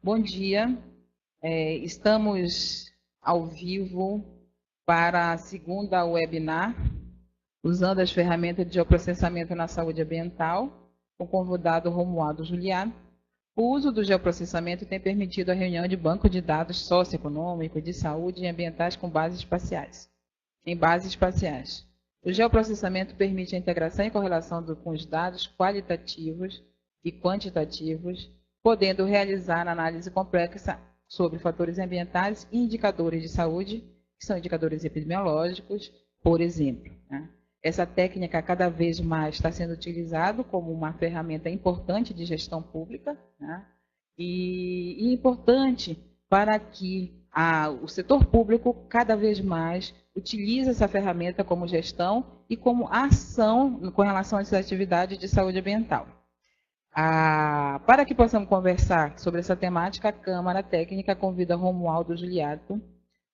Bom dia. Estamos ao vivo para a segunda webinar, usando as ferramentas de geoprocessamento na saúde ambiental, com o convidado Romualdo Juliá. O uso do geoprocessamento tem permitido a reunião de banco de dados socioeconômicos, de saúde e ambientais com bases espaciais. O geoprocessamento permite a integração e correlação com os dados qualitativos e quantitativos, podendo realizar análise complexa sobre fatores ambientais e indicadores de saúde, que são indicadores epidemiológicos, por exemplo. Essa técnica cada vez mais está sendo utilizada como uma ferramenta importante de gestão pública, e importante para que o setor público cada vez mais utilize essa ferramenta como gestão e como ação com relação às atividades de saúde ambiental. Para que possamos conversar sobre essa temática, a Câmara Técnica convida Romualdo Juliato,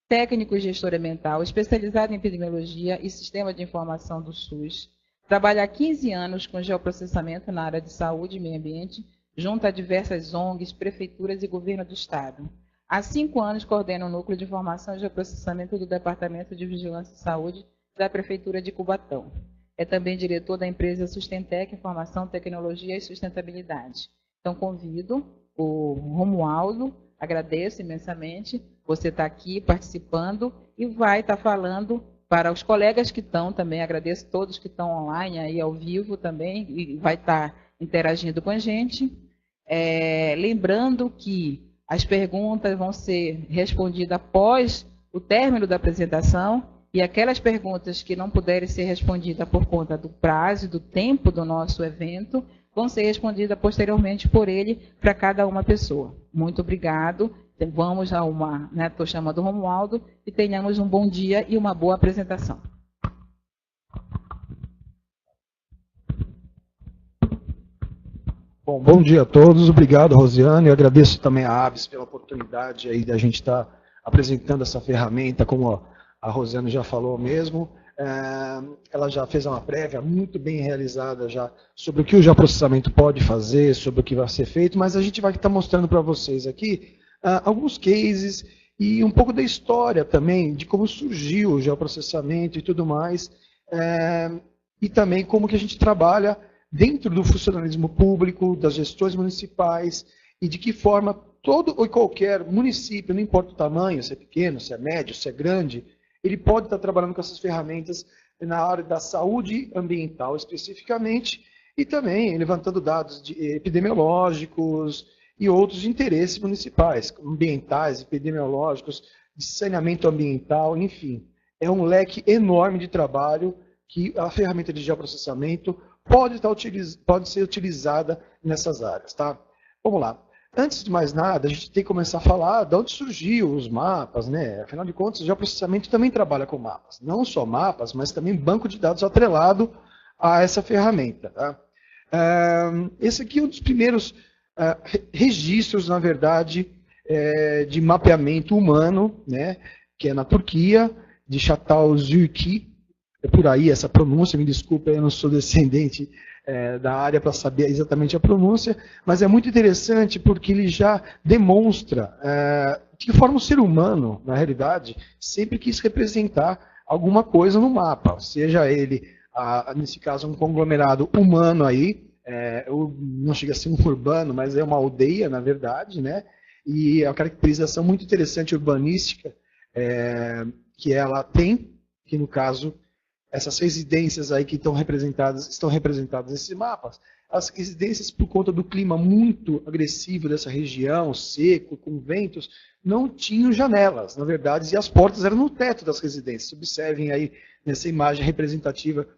técnico e gestor ambiental, especializado em epidemiologia e sistema de informação do SUS. Trabalha há 15 anos com geoprocessamento na área de saúde e meio ambiente, junto a diversas ONGs, prefeituras e governo do Estado. Há 5 anos coordena o Núcleo de Informação e Geoprocessamento do Departamento de Vigilância e Saúde da Prefeitura de Cubatão. É também diretor da empresa Sustentec, Informação, Tecnologia e Sustentabilidade. Então, convido o Romualdo, agradeço imensamente você estar aqui participando e vai estar falando para os colegas que estão também, agradeço todos que estão online, aí ao vivo também, e vai estar interagindo com a gente. Lembrando que as perguntas vão ser respondidas após o término da apresentação, e aquelas perguntas que não puderem ser respondidas por conta do prazo e do tempo do nosso evento, vão ser respondidas posteriormente por ele para cada uma pessoa. Muito obrigado. Vamos a estou chamando o Romualdo, e tenhamos um bom dia e uma boa apresentação. Bom dia a todos. Obrigado, Rosiane. Eu agradeço também a Aves pela oportunidade aí de a gente estar apresentando essa ferramenta, como a Rosiane já falou mesmo. Ela já fez uma prévia muito bem realizada já sobre o que o geoprocessamento pode fazer, sobre o que vai ser feito, mas a gente vai estar mostrando para vocês aqui alguns cases e um pouco da história também, de como surgiu o geoprocessamento e tudo mais, e também como que a gente trabalha dentro do funcionalismo público, das gestões municipais, e de que forma todo ou qualquer município, não importa o tamanho, se é pequeno, se é médio, se é grande, ele pode estar trabalhando com essas ferramentas na área da saúde ambiental especificamente, e também levantando dados epidemiológicos e outros interesses municipais, ambientais, epidemiológicos, de saneamento ambiental, enfim. É um leque enorme de trabalho que a ferramenta de geoprocessamento pode ser utilizada nessas áreas. Tá? Vamos lá. Antes de mais nada, a gente tem que começar a falar de onde surgiu os mapas, né? Afinal de contas, o geoprocessamento também trabalha com mapas. Não só mapas, mas também banco de dados atrelado a essa ferramenta. Tá? Esse aqui é um dos primeiros registros, na verdade, de mapeamento humano, né? Que é na Turquia, de Çatalhöyük. É por aí essa pronúncia, me desculpe, eu não sou descendente da área para saber exatamente a pronúncia, mas é muito interessante porque ele já demonstra de que forma o ser humano, na realidade, sempre quis representar alguma coisa no mapa, seja ele, nesse caso, um conglomerado humano aí, não chega a ser um urbano, mas é uma aldeia, na verdade, né? E é uma caracterização muito interessante urbanística que ela tem, que no caso essas residências aí que estão representadas nesses mapas, as residências, por conta do clima muito agressivo dessa região, seco, com ventos, não tinham janelas, na verdade, e as portas eram no teto das residências. Observem aí nessa imagem representativa,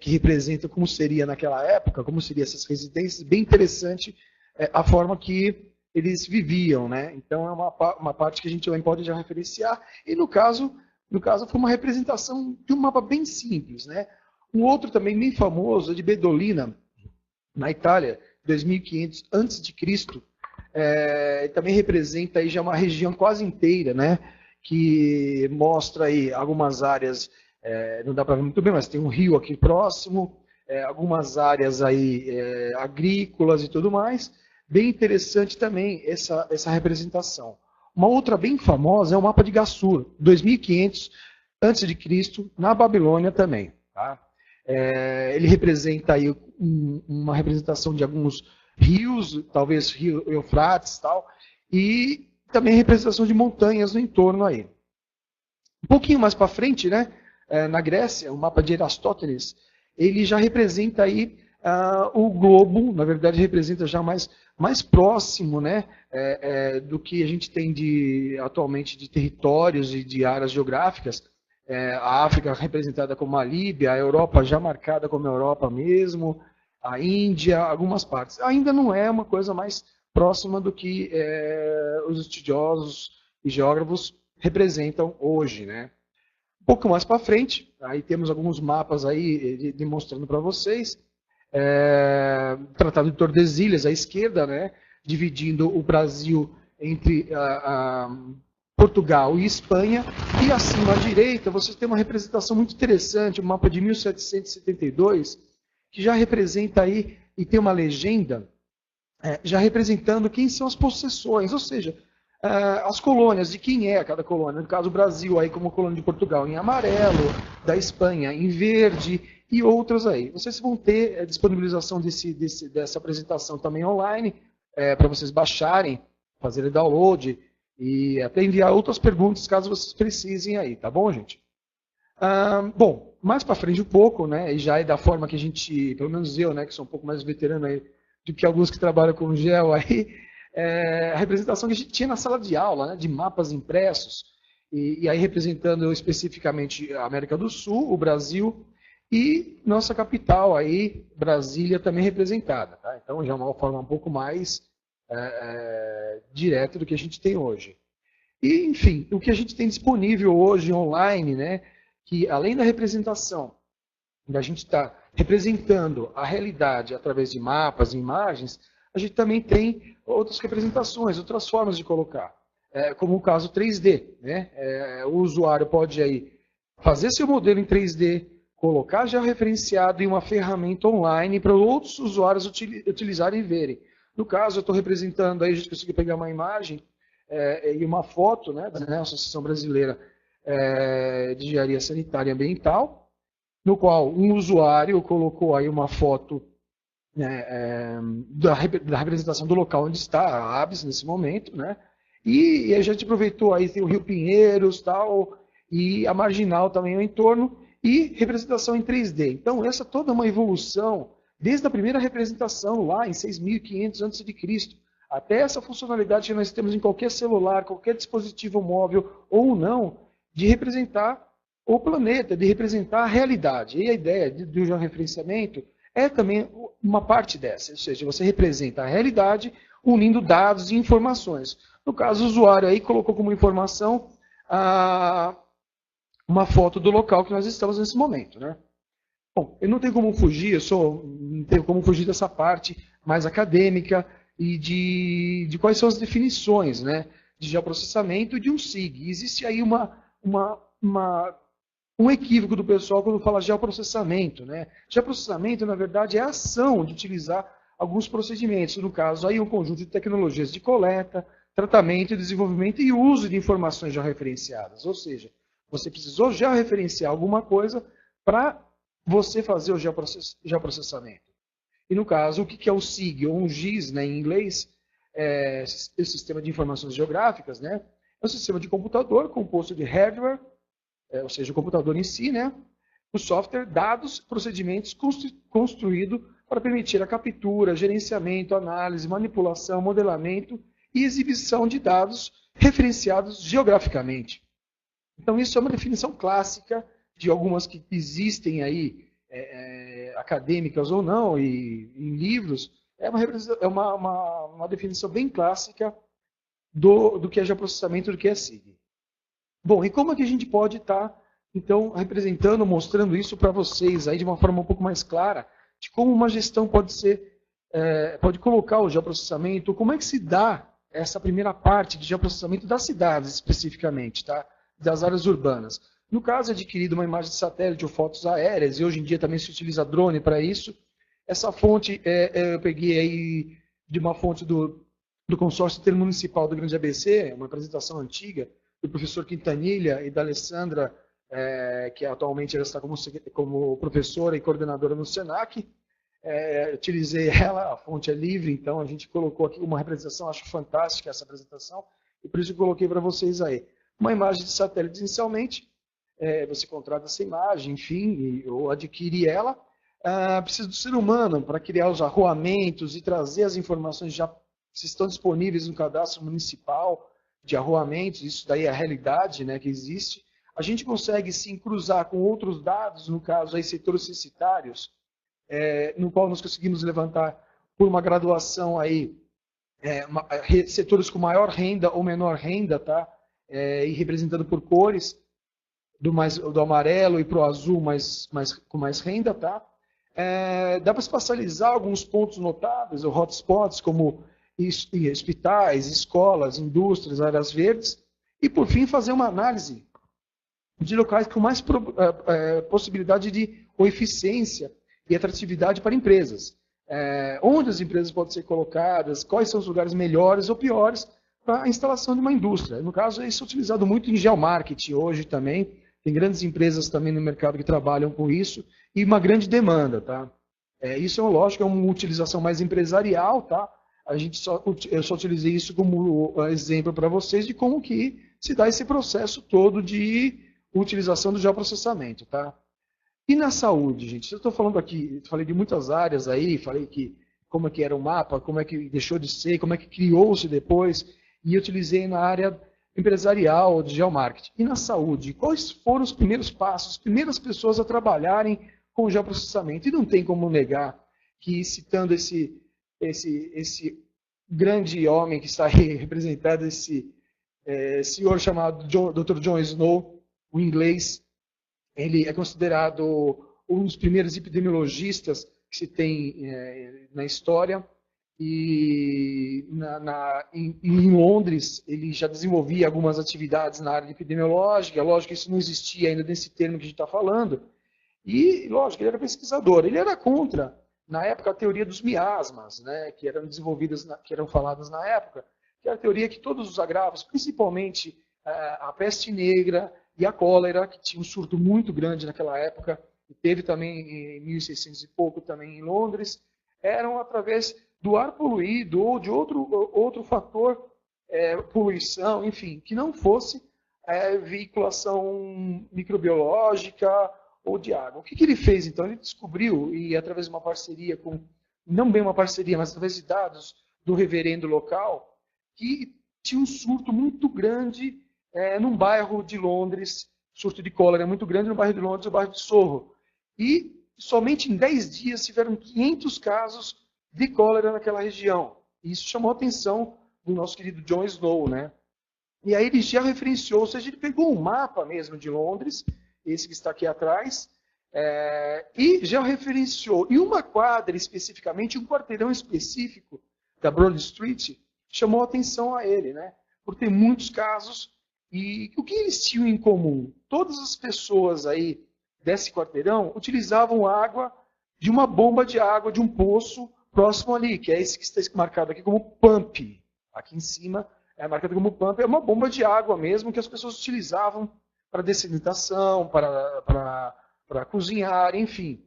que representa como seria naquela época, como seriam essas residências, bem interessante a forma que eles viviam, né? Então é uma parte que a gente também pode já referenciar, e no caso foi uma representação de um mapa bem simples, né? Um outro também bem famoso é de Bedolina, na Itália, 2500 a.C., também representa aí já uma região quase inteira, né? Que mostra aí algumas áreas, não dá para ver muito bem, mas tem um rio aqui próximo, algumas áreas aí agrícolas e tudo mais, bem interessante também essa representação. Uma outra bem famosa é o mapa de Gassur, 2500 a.C., na Babilônia também. Tá? Ele representa aí uma representação de alguns rios, talvez rio Eufrates, tal, e também representação de montanhas no entorno aí. Um pouquinho mais para frente, né, na Grécia, o mapa de Erastótenes, ele já representa aí o globo, na verdade representa já mais próximo, né, do que a gente tem atualmente de territórios e de áreas geográficas. A África representada como a Líbia, a Europa já marcada como a Europa mesmo, a Índia, algumas partes. Ainda não é uma coisa mais próxima do que os estudiosos e geógrafos representam hoje, né? Um pouco mais para frente, aí temos alguns mapas aí demonstrando para vocês. Tratado de Tordesilhas à esquerda, né? Dividindo o Brasil entre Portugal e Espanha, e acima à direita vocês têm uma representação muito interessante, um mapa de 1772, que já representa aí, e tem uma legenda, já representando quem são as possessões, ou seja, as colônias, de quem é cada colônia. No caso, o Brasil aí como colônia de Portugal em amarelo, da Espanha em verde, e outras aí. Vocês vão ter a disponibilização dessa apresentação também online, para vocês baixarem, fazerem download, e até enviar outras perguntas caso vocês precisem aí, tá bom, gente? Bom, mais para frente um pouco, né, e já é da forma que a gente, pelo menos eu, né, que sou um pouco mais veterano aí do que alguns que trabalham com gel aí, a representação que a gente tinha na sala de aula, né, de mapas impressos, e aí representando especificamente a América do Sul, o Brasil, e nossa capital aí, Brasília, também representada. Tá? Então já é uma forma um pouco mais direta do que a gente tem hoje. E, enfim, o que a gente tem disponível hoje online, né, que além da representação, da gente estar representando a realidade através de mapas e imagens, a gente também tem outras representações, outras formas de colocar, como o caso 3D. Né? O usuário pode aí fazer seu modelo em 3D, colocar já referenciado em uma ferramenta online para outros usuários utilizarem e verem. No caso, eu estou representando, aí a gente conseguiu pegar uma imagem e uma foto, né, da Associação Brasileira de Engenharia Sanitária e Ambiental, no qual um usuário colocou aí uma foto da representação do local onde está a ABS nesse momento, né, e a gente aproveitou aí, tem o Rio Pinheiros, tal, e a Marginal também no entorno, e representação em 3D. Então, essa toda é uma evolução, desde a primeira representação lá em 6.500 a.C., até essa funcionalidade que nós temos em qualquer celular, qualquer dispositivo móvel ou não, de representar o planeta, de representar a realidade. E a ideia do georreferenciamento é também uma parte dessa, ou seja, você representa a realidade unindo dados e informações. No caso, o usuário aí colocou como informação uma foto do local que nós estamos nesse momento, né? Bom, eu não tenho como fugir, não tenho como fugir dessa parte mais acadêmica e de quais são as definições, né, de geoprocessamento e de um SIG. Existe aí um equívoco do pessoal quando fala geoprocessamento, né? Geoprocessamento, na verdade, é a ação de utilizar alguns procedimentos, no caso, aí um conjunto de tecnologias de coleta, tratamento, desenvolvimento e uso de informações georreferenciadas, ou seja, você precisou georreferenciar alguma coisa para você fazer o geoprocessamento. E no caso, o que é o SIG, ou um GIS, né, em inglês, o Sistema de Informações Geográficas, né, é um sistema de computador composto de hardware, ou seja, o computador em si, né, o software, dados, procedimentos construído para permitir a captura, gerenciamento, análise, manipulação, modelamento e exibição de dados referenciados geograficamente. Então, isso é uma definição clássica de algumas que existem aí, acadêmicas ou não, e em livros. É uma definição bem clássica do que é geoprocessamento e do que é SIG. Bom, e como é que a gente pode estar, então, representando, mostrando isso para vocês aí de uma forma um pouco mais clara, de como uma gestão pode colocar o geoprocessamento, como é que se dá essa primeira parte de geoprocessamento das cidades, especificamente, tá? Das áreas urbanas. No caso, adquirido uma imagem de satélite ou fotos aéreas, e hoje em dia também se utiliza drone para isso. Essa fonte eu peguei aí de uma fonte do consórcio intermunicipal do Grande ABC, uma apresentação antiga, do professor Quintanilha e da Alessandra, que atualmente ela está como professora e coordenadora no SENAC. Utilizei ela, a fonte é livre, então a gente colocou aqui uma representação, acho fantástica essa apresentação, e por isso eu coloquei para vocês aí. Uma imagem de satélite inicialmente, você contrata essa imagem, enfim, ou adquire ela. Precisa do ser humano para criar os arruamentos e trazer as informações já que estão disponíveis no cadastro municipal de arruamentos, isso daí é a realidade, né, que existe. A gente consegue sim cruzar com outros dados, no caso aí setores censitários, no qual nós conseguimos levantar por uma graduação aí, setores com maior renda ou menor renda, tá? E representando por cores, do amarelo e para o azul com mais renda, tá? Dá para espacializar alguns pontos notáveis, ou hotspots, como hospitais, escolas, indústrias, áreas verdes, e por fim fazer uma análise de locais com mais possibilidade de eficiência e atratividade para empresas. Onde as empresas podem ser colocadas, quais são os lugares melhores ou piores para a instalação de uma indústria. No caso, isso é utilizado muito em geomarketing hoje também. Tem grandes empresas também no mercado que trabalham com isso e uma grande demanda. Tá? Isso, lógico, é uma utilização mais empresarial. Tá? Eu só utilizei isso como exemplo para vocês de como que se dá esse processo todo de utilização do geoprocessamento. Tá? E na saúde, gente? Eu estou falando aqui, falei de muitas áreas aí, falei como é que era o mapa, como é que deixou de ser, como é que criou-se depois, e utilizei na área empresarial de geomarketing. E na saúde, quais foram os primeiros passos, as primeiras pessoas a trabalharem com o geoprocessamento? E não tem como negar que, citando esse grande homem que está aí representado, esse senhor chamado Dr. John Snow, o inglês, ele é considerado um dos primeiros epidemiologistas que se tem na história. E em Londres ele já desenvolvia algumas atividades na área epidemiológica. Lógico que isso não existia ainda nesse termo que a gente está falando. E, lógico, ele era pesquisador. Ele era contra, na época, a teoria dos miasmas, né, que eram desenvolvidas, que eram faladas na época, que era a teoria que todos os agravos, principalmente a peste negra e a cólera, que tinha um surto muito grande naquela época, e teve também em 1600 e pouco também em Londres, eram através do ar poluído ou de outro fator, poluição, enfim, que não fosse veiculação microbiológica ou de água. O que ele fez, então? Ele descobriu, e através de uma parceria não bem uma parceria, mas através de dados do reverendo local, que tinha um surto muito grande num bairro de Londres, surto de cólera muito grande no bairro de Londres, o bairro de Soho. E somente em 10 dias tiveram 500 casos de cólera naquela região. E isso chamou a atenção do nosso querido John Snow, né? E aí ele já referenciou, ou seja, ele pegou um mapa mesmo de Londres, esse que está aqui atrás, e já referenciou. E uma quadra especificamente, um quarteirão específico da Broad Street, chamou a atenção a ele, né? Por ter muitos casos. E o que eles tinham em comum? Todas as pessoas aí desse quarteirão utilizavam água de uma bomba de água, de um poço próximo ali, que é esse que está marcado aqui como pump. Aqui em cima é marcado como pump, é uma bomba de água mesmo que as pessoas utilizavam para dessalinização, para cozinhar, enfim,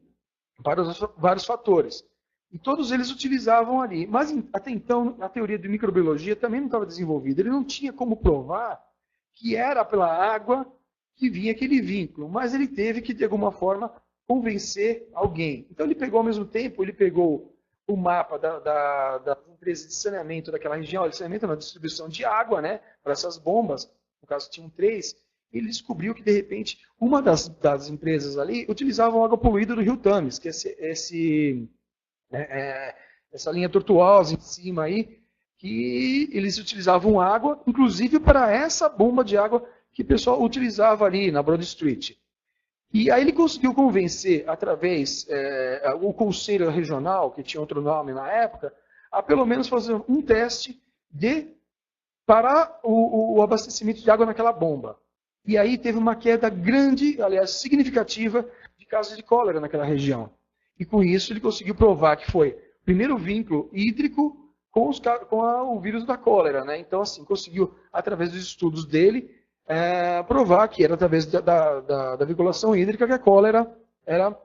para vários fatores. E todos eles utilizavam ali. Mas até então, a teoria de microbiologia também não estava desenvolvida. Ele não tinha como provar que era pela água que vinha aquele vínculo, mas ele teve que, de alguma forma, convencer alguém. Então, ele pegou, ao mesmo tempo, ele pegou o mapa da empresa de saneamento daquela região, de saneamento na distribuição de água, né, para essas bombas, no caso tinham 3, ele descobriu que, de repente, uma das empresas ali utilizavam água poluída do rio Thames, que é essa linha tortuosa em cima aí, que eles utilizavam água, inclusive para essa bomba de água que o pessoal utilizava ali na Broad Street. E aí ele conseguiu convencer, através o Conselho Regional, que tinha outro nome na época, a pelo menos fazer um teste para o abastecimento de água naquela bomba. E aí teve uma queda grande, aliás, significativa, de casos de cólera naquela região. E com isso ele conseguiu provar que foi o primeiro vínculo hídrico com o vírus da cólera, né? Então, assim, conseguiu, através dos estudos dele, provar que era através da vinculação hídrica que a cólera era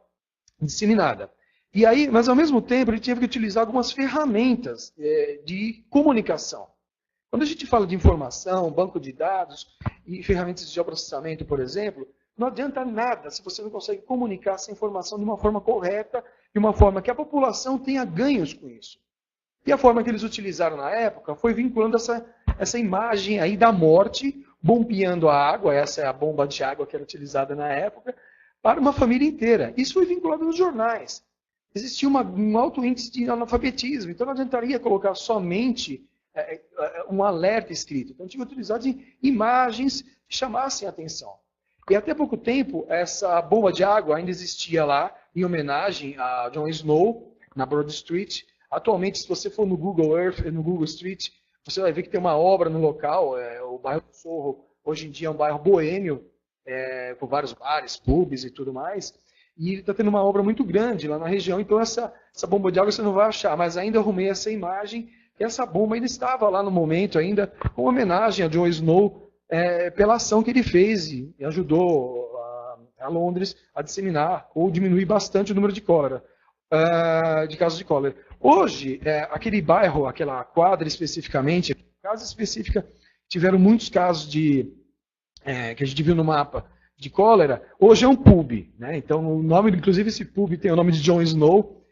disseminada. E aí, mas ao mesmo tempo, ele teve que utilizar algumas ferramentas de comunicação. Quando a gente fala de informação, banco de dados e ferramentas de geoprocessamento, por exemplo, não adianta nada se você não consegue comunicar essa informação de uma forma correta, de uma forma que a população tenha ganhos com isso. E a forma que eles utilizaram na época foi vinculando essa imagem aí da morte, bombeando a água, essa é a bomba de água que era utilizada na época, para uma família inteira. Isso foi vinculado nos jornais. Existia um alto índice de analfabetismo, então não adiantaria colocar somente um alerta escrito. Então tinha que utilizar de imagens que chamassem a atenção. E até pouco tempo, essa bomba de água ainda existia lá, em homenagem a John Snow, na Broad Street. Atualmente, se você for no Google Earth, no Google Street, você vai ver que tem uma obra no local. O bairro do Sorro, hoje em dia, é um bairro boêmio, com vários bares, pubs e tudo mais. E ele está tendo uma obra muito grande lá na região. Então, essa bomba de água você não vai achar. Mas ainda arrumei essa imagem. E essa bomba ainda estava lá no momento, ainda com homenagem a John Snow, pela ação que ele fez e ajudou a Londres a disseminar ou diminuir bastante o número de cólera, de casos de cólera. Hoje, aquele bairro, aquela quadra especificamente, casa específica, tiveram muitos casos que a gente viu no mapa de cólera. Hoje é um pub, né? Então, o nome, inclusive, esse pub tem o nome de John Snow.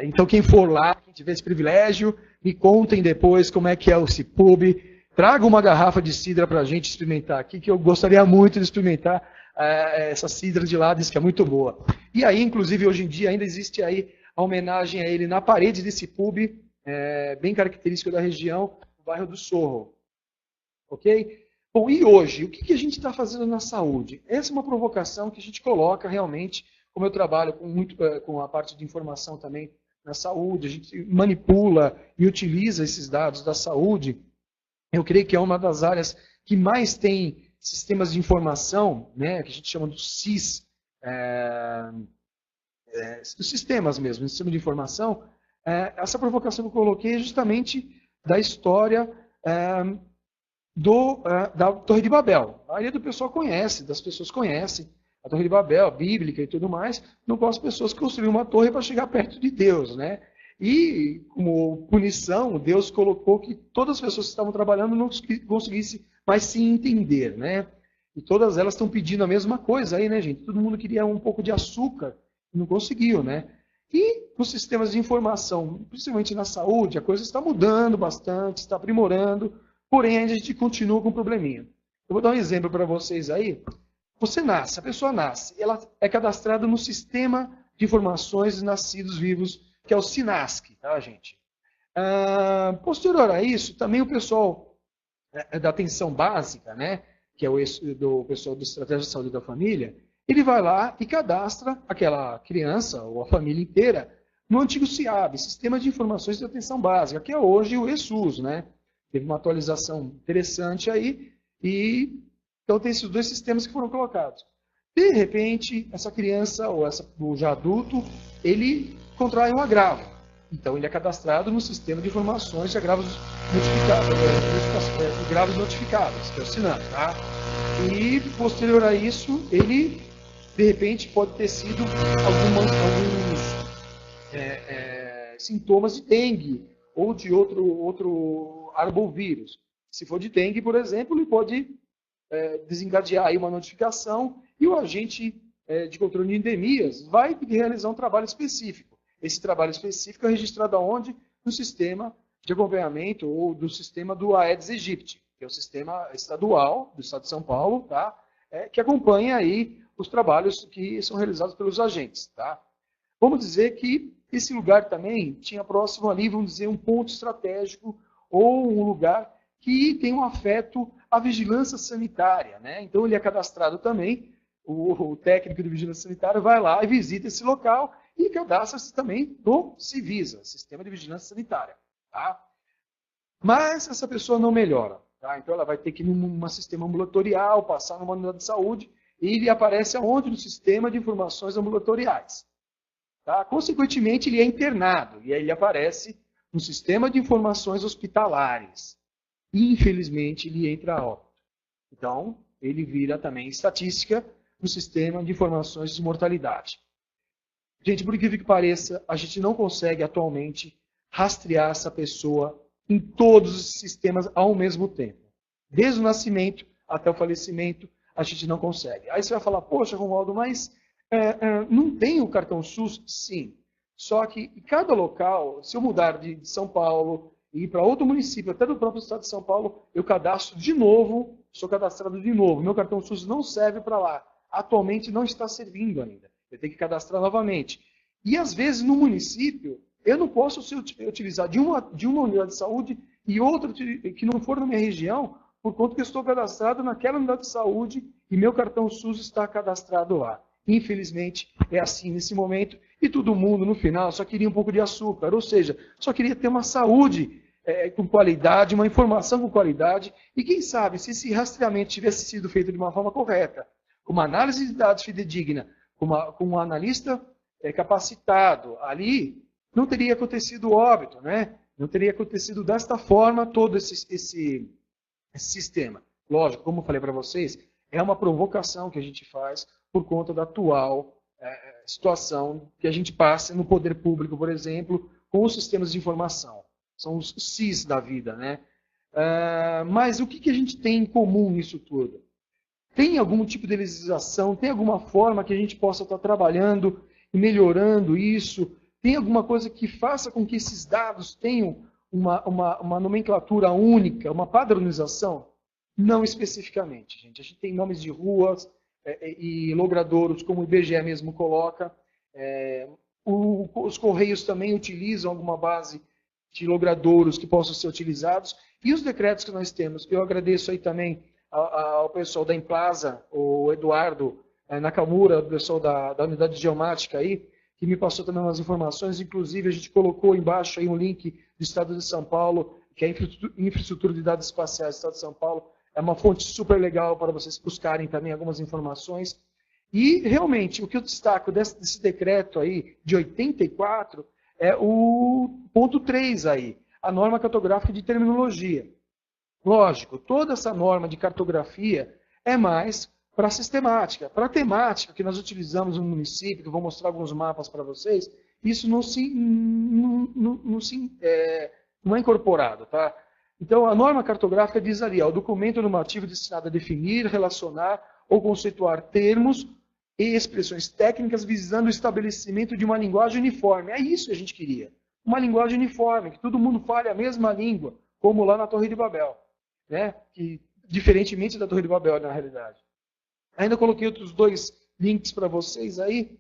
Então, quem for lá, quem tiver esse privilégio, me contem depois como é que é esse pub. Traga uma garrafa de cidra para a gente experimentar aqui, que eu gostaria muito de experimentar essa cidra de lá, diz que é muito boa. E aí, inclusive, hoje em dia, ainda existe aí a homenagem a ele na parede desse pub, bem característico da região, o bairro do Sorro. Ok? Bom, e hoje, o que a gente está fazendo na saúde? Essa é uma provocação que a gente coloca realmente, como eu trabalho com a parte de informação também na saúde, a gente manipula e utiliza esses dados da saúde. Eu creio que é uma das áreas que mais tem sistemas de informação, né, que a gente chama do SIS, dos sistemas mesmo, sistema de informação. Essa provocação que eu coloquei é justamente da história da Torre de Babel. A maioria do pessoal conhece, das pessoas conhecem a Torre de Babel, a bíblica e tudo mais, não qual as pessoas construíram uma torre para chegar perto de Deus, né? E, como punição, Deus colocou que todas as pessoas que estavam trabalhando não conseguissem mais se entender, né? E todas elas estão pedindo a mesma coisa aí, né, gente? Todo mundo queria um pouco de açúcar e não conseguiu, né? E nos sistemas de informação, principalmente na saúde, a coisa está mudando bastante, está aprimorando, porém a gente continua com um probleminha. Eu vou dar um exemplo para vocês aí. Você nasce, a pessoa nasce, ela é cadastrada no sistema de informações de nascidos vivos, que é o SINASC, tá, gente? Posterior a isso, também o pessoal da atenção básica, né, que é do pessoal do Estratégia de Saúde da Família, ele vai lá e cadastra aquela criança ou a família inteira no antigo SIAB, Sistema de Informações de Atenção Básica, que é hoje o ESUS, né? Teve uma atualização interessante aí, e então tem esses dois sistemas que foram colocados. De repente, essa criança ou o já adulto, ele contrai um agravo. Então, ele é cadastrado no Sistema de Informações de Agravos Notificados, que é o SINAM, tá? E, posterior a isso, ele, de repente, pode ter sido alguns sintomas de dengue ou de outro arbovírus. Se for de dengue, por exemplo, ele pode desencadear aí uma notificação e o agente de controle de endemias vai realizar um trabalho específico. Esse trabalho específico é registrado aonde? No sistema de acompanhamento ou do sistema do Aedes aegypti, que é o sistema estadual do estado de São Paulo, tá? Que acompanha aí os trabalhos que são realizados pelos agentes. Tá? Vamos dizer que esse lugar também tinha próximo ali, vamos dizer, um ponto estratégico ou um lugar que tem um afeto à vigilância sanitária. Né? Então, ele é cadastrado também, o técnico de vigilância sanitária vai lá e visita esse local e cadastra-se também no Civisa, Sistema de Vigilância Sanitária. Tá? Mas essa pessoa não melhora. Tá? Então, ela vai ter que ir num sistema ambulatorial, passar numa unidade de saúde, e ele aparece aonde? No Sistema de Informações Ambulatoriais. Tá? Consequentemente, ele é internado, e aí ele aparece no sistema de informações hospitalares. E, infelizmente, ele entra a óbito. Então, ele vira também estatística no sistema de informações de mortalidade. Gente, por incrível que pareça, a gente não consegue atualmente rastrear essa pessoa em todos os sistemas ao mesmo tempo. Desde o nascimento até o falecimento, a gente não consegue. Aí você vai falar, poxa, Romualdo, mas não tem o cartão SUS? Sim. Só que em cada local, se eu mudar de São Paulo e ir para outro município, até do próprio estado de São Paulo, eu cadastro de novo, sou cadastrado de novo. Meu cartão SUS não serve para lá. Atualmente não está servindo ainda. Eu tenho que cadastrar novamente. E às vezes no município, eu não posso utilizar de uma unidade de saúde e outra que não for na minha região, por conta que eu estou cadastrado naquela unidade de saúde e meu cartão SUS está cadastrado lá. Infelizmente, é assim nesse momento. E todo mundo, no final, só queria um pouco de açúcar. Ou seja, só queria ter uma saúde com qualidade, uma informação com qualidade. E quem sabe, se esse rastreamento tivesse sido feito de uma forma correta, com uma análise de dados fidedigna, com um analista capacitado ali, não teria acontecido óbito, né? Não teria acontecido desta forma todo esse sistema. Lógico, como eu falei para vocês, é uma provocação que a gente faz por conta da atual situação que a gente passa no poder público, por exemplo, com os sistemas de informação. São os CIS da vida, né? Mas o que a gente tem em comum nisso tudo? Tem algum tipo de legislação? Tem alguma forma que a gente possa estar trabalhando e melhorando isso? Tem alguma coisa que faça com que esses dados tenham uma nomenclatura única, uma padronização? Não especificamente, gente. A gente tem nomes de ruas e logradouros, como o IBGE mesmo coloca. Os Correios também utilizam alguma base de logradouros que possam ser utilizados. E os decretos que nós temos, eu agradeço aí também ao pessoal da Implaza, o Eduardo Nakamura, o pessoal da unidade de geomática aí, que me passou também umas informações. Inclusive, a gente colocou embaixo aí um link do Estado de São Paulo, que é a infraestrutura de dados espaciais do Estado de São Paulo. É uma fonte super legal para vocês buscarem também algumas informações. E, realmente, o que eu destaco desse decreto aí, de 84, é o ponto 3 aí, a norma cartográfica de terminologia. Lógico, toda essa norma de cartografia é mais para a sistemática. Para a temática que nós utilizamos no município, que eu vou mostrar alguns mapas para vocês, isso não é incorporado, tá? Então, a norma cartográfica diz ali, o documento normativo destinado a definir, relacionar ou conceituar termos e expressões técnicas visando o estabelecimento de uma linguagem uniforme. É isso que a gente queria. Uma linguagem uniforme, que todo mundo fale a mesma língua, como lá na Torre de Babel. Né? Que, diferentemente da Torre de Babel, na realidade. Ainda coloquei outros 2 links para vocês aí,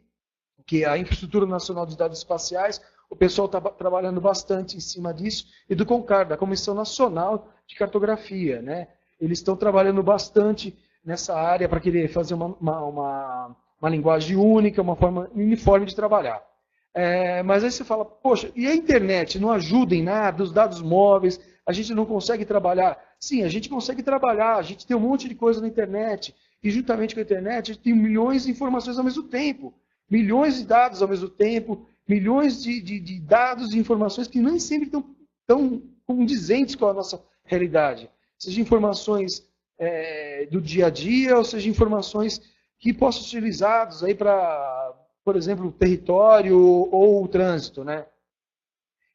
que é a Infraestrutura Nacional de Dados Espaciais. O pessoal está trabalhando bastante em cima disso, e do CONCAR, da Comissão Nacional de Cartografia. Né? Eles estão trabalhando bastante nessa área para querer fazer uma linguagem única, uma forma uniforme de trabalhar. Mas aí você fala, poxa, e a internet não ajuda em nada, os dados móveis, a gente não consegue trabalhar? Sim, a gente consegue trabalhar, a gente tem um monte de coisa na internet, e juntamente com a internet a gente tem milhões de informações ao mesmo tempo, milhões de dados ao mesmo tempo, milhões de dados e informações que nem sempre estão tão condizentes com a nossa realidade. Seja informações do dia a dia, ou seja informações que possam ser utilizadas aí para, por exemplo, o território ou o trânsito, né?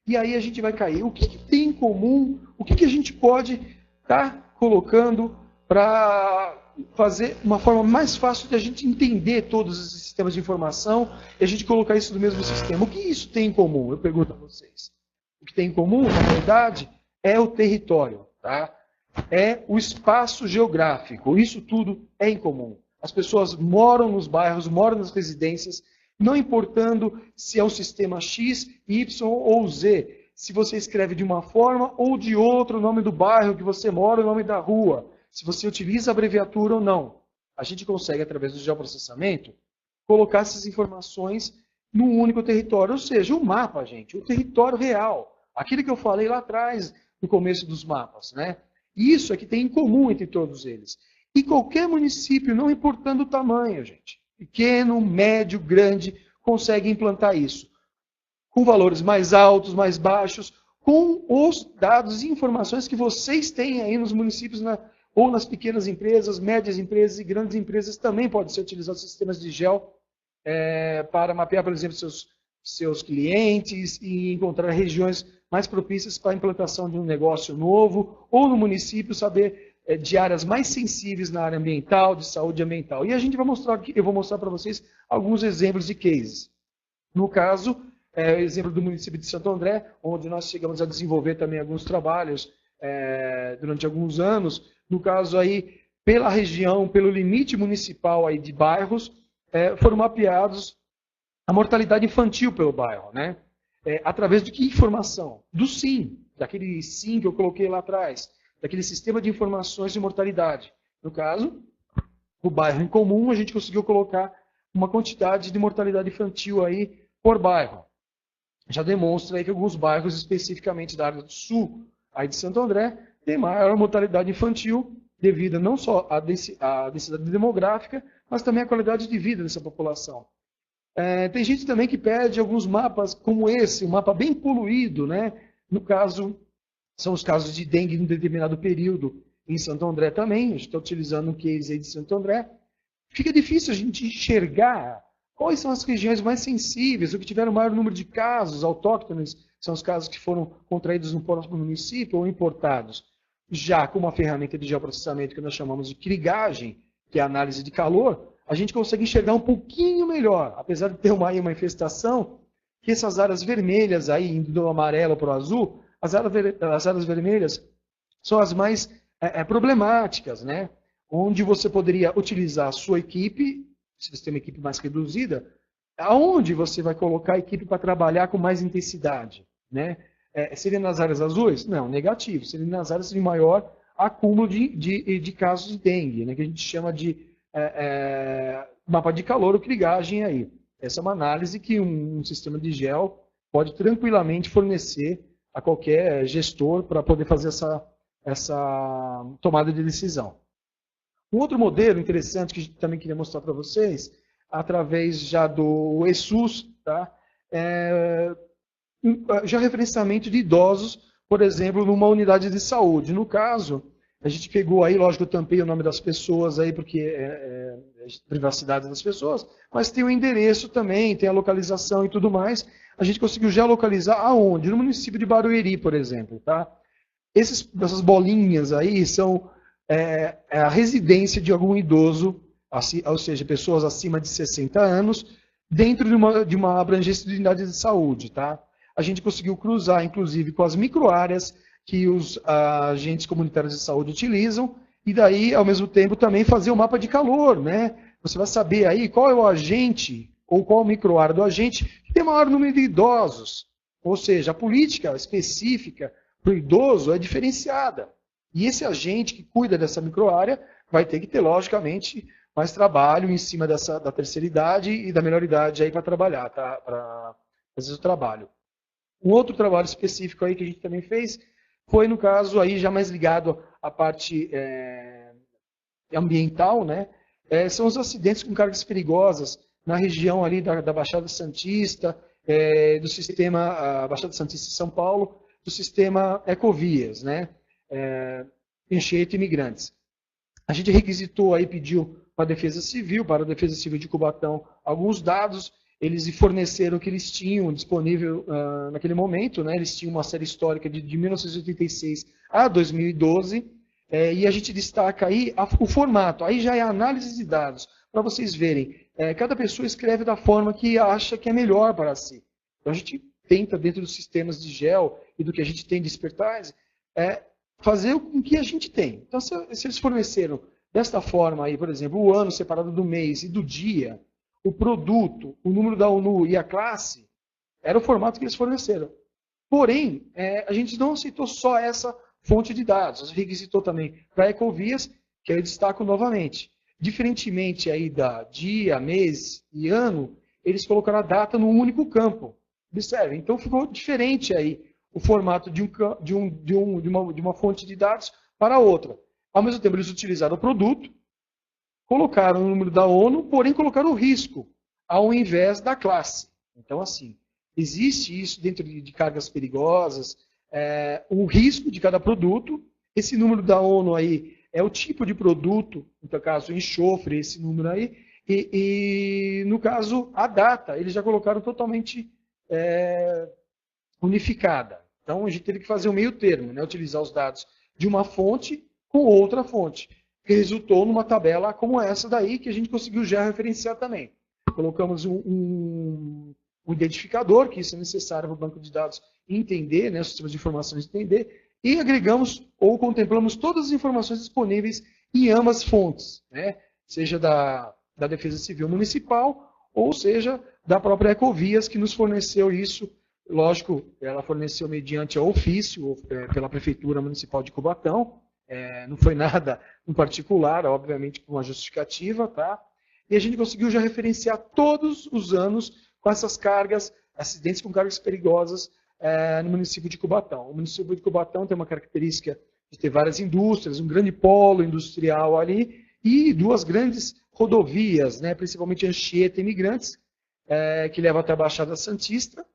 E aí a gente vai cair. O que tem em comum? O que a gente pode estar colocando para fazer uma forma mais fácil de a gente entender todos esses sistemas de informação e a gente colocar isso no mesmo sistema? O que isso tem em comum? Eu pergunto a vocês. O que tem em comum, na verdade, é o território, tá? É o espaço geográfico. Isso tudo é em comum. As pessoas moram nos bairros, moram nas residências, não importando se é o sistema X, Y ou Z. Se você escreve de uma forma ou de outra o nome do bairro que você mora, o nome da rua. Se você utiliza a abreviatura ou não. A gente consegue, através do geoprocessamento, colocar essas informações num único território. Ou seja, o mapa, gente, o território real. Aquilo que eu falei lá atrás, no começo dos mapas, né? Isso é que tem em comum entre todos eles. E qualquer município, não importando o tamanho, gente, pequeno, médio, grande, consegue implantar isso. Com valores mais altos, mais baixos, com os dados e informações que vocês têm aí nos municípios, ou nas pequenas empresas, médias empresas e grandes empresas, também podem ser utilizados sistemas de gel para mapear, por exemplo, seus clientes e encontrar regiões mais propícias para a implantação de um negócio novo, ou no município saber de áreas mais sensíveis na área ambiental, de saúde ambiental. E a gente vai mostrar aqui, eu vou mostrar para vocês alguns exemplos de cases. No caso, o exemplo do município de Santo André, onde nós chegamos a desenvolver também alguns trabalhos durante alguns anos. No caso aí, pela região, pelo limite municipal aí de bairros, foram mapeados a mortalidade infantil pelo bairro, né? Através de que informação? Do SIM, daquele SIM que eu coloquei lá atrás, daquele sistema de informações de mortalidade. No caso, o bairro em comum, a gente conseguiu colocar uma quantidade de mortalidade infantil aí por bairro. Já demonstra aí que alguns bairros, especificamente da área do sul, aí de Santo André, tem maior mortalidade infantil, devido não só à densidade demográfica, mas também à qualidade de vida dessa população. Tem gente também que pede alguns mapas como esse, um mapa bem poluído, né? No caso, são os casos de dengue em um determinado período em Santo André também. A gente está utilizando um case aí de Santo André. Fica difícil a gente enxergar quais são as regiões mais sensíveis, o que tiveram o maior número de casos autóctones, são os casos que foram contraídos no próprio município ou importados. Já com uma ferramenta de geoprocessamento que nós chamamos de krigagem, que é a análise de calor, a gente consegue enxergar um pouquinho melhor, apesar de ter uma infestação, que essas áreas vermelhas, aí, indo do amarelo para o azul, as áreas vermelhas são as mais problemáticas, né? Onde você poderia utilizar a sua equipe, se você tem uma equipe mais reduzida, aonde você vai colocar a equipe para trabalhar com mais intensidade, né? Seria nas áreas azuis? Não, negativo. Seria nas áreas de maior acúmulo de casos de dengue, né? Que a gente chama de mapa de calor ou krigagem aí. Essa é uma análise que um sistema de gel pode tranquilamente fornecer a qualquer gestor para poder fazer essa tomada de decisão. Um outro modelo interessante que a gente também queria mostrar para vocês, através já do ESUS, tá? Já referenciamento de idosos, por exemplo, numa unidade de saúde. No caso, a gente pegou aí, lógico, eu tampei o nome das pessoas aí, porque é privacidade das pessoas, mas tem o endereço também, tem a localização e tudo mais. A gente conseguiu já localizar aonde? No município de Barueri, por exemplo, tá? Essas bolinhas aí são a residência de algum idoso, ou seja, pessoas acima de 60 anos, dentro de uma abrangência de unidade de saúde, tá? A gente conseguiu cruzar, inclusive, com as microáreas que os agentes comunitários de saúde utilizam, e daí, ao mesmo tempo, também fazer o mapa de calor, né? Você vai saber aí qual é o agente, ou qual a microárea do agente, que tem maior número de idosos. Ou seja, a política específica para o idoso é diferenciada. E esse agente que cuida dessa microárea vai ter que ter, logicamente, mais trabalho em cima da terceira idade e da melhor idade aí para trabalhar, tá? Para fazer o trabalho. Um outro trabalho específico aí que a gente também fez foi, no caso, aí já mais ligado à parte ambiental, né? São os acidentes com cargas perigosas na região ali da Baixada Santista, do sistema Baixada Santista de São Paulo, do sistema Ecovias, né? Enxerto e Imigrantes. A gente requisitou aí, pediu para a Defesa Civil de Cubatão, alguns dados. Eles forneceram o que eles tinham disponível naquele momento, né? Eles tinham uma série histórica de 1986 a 2012, e a gente destaca aí o formato. Aí já é a análise de dados, para vocês verem. Cada pessoa escreve da forma que acha que é melhor para si. Então a gente tenta, dentro dos sistemas de gel e do que a gente tem de expertise, fazer o que a gente tem. Então, se eles forneceram desta forma, aí, por exemplo, o ano separado do mês e do dia, o produto, o número da ONU e a classe, era o formato que eles forneceram. Porém, a gente não aceitou só essa fonte de dados, a gente requisitou também para Ecovias, que eu destaco novamente. Diferentemente aí da dia, mês e ano, eles colocaram a data num único campo. Observe, então ficou diferente aí o formato de uma fonte de dados para outra. Ao mesmo tempo, eles utilizaram o produto, colocaram o número da ONU, porém colocaram o risco, ao invés da classe. Então, assim, existe isso dentro de cargas perigosas, o risco de cada produto. Esse número da ONU aí é o tipo de produto, no caso enxofre, esse número aí, e no caso a data, eles já colocaram totalmente unificada. Então a gente teve que fazer um meio termo, né? Utilizar os dados de uma fonte com outra fonte, que resultou numa tabela como essa daí, que a gente conseguiu já referenciar também. Colocamos um identificador, que isso é necessário para o banco de dados entender, né, os sistemas de informações entender, e agregamos ou contemplamos todas as informações disponíveis em ambas fontes, né, seja da Defesa Civil Municipal, ou seja, da própria Ecovias, que nos forneceu isso. Lógico, ela forneceu mediante a ofício, pela Prefeitura Municipal de Cubatão, não foi nada em particular, obviamente com uma justificativa, tá? E a gente conseguiu já referenciar todos os anos com essas cargas, acidentes com cargas perigosas no município de Cubatão. O município de Cubatão tem uma característica de ter várias indústrias, um grande polo industrial ali, e duas grandes rodovias, né, principalmente Anchieta e Imigrantes, que leva até a Baixada Santista,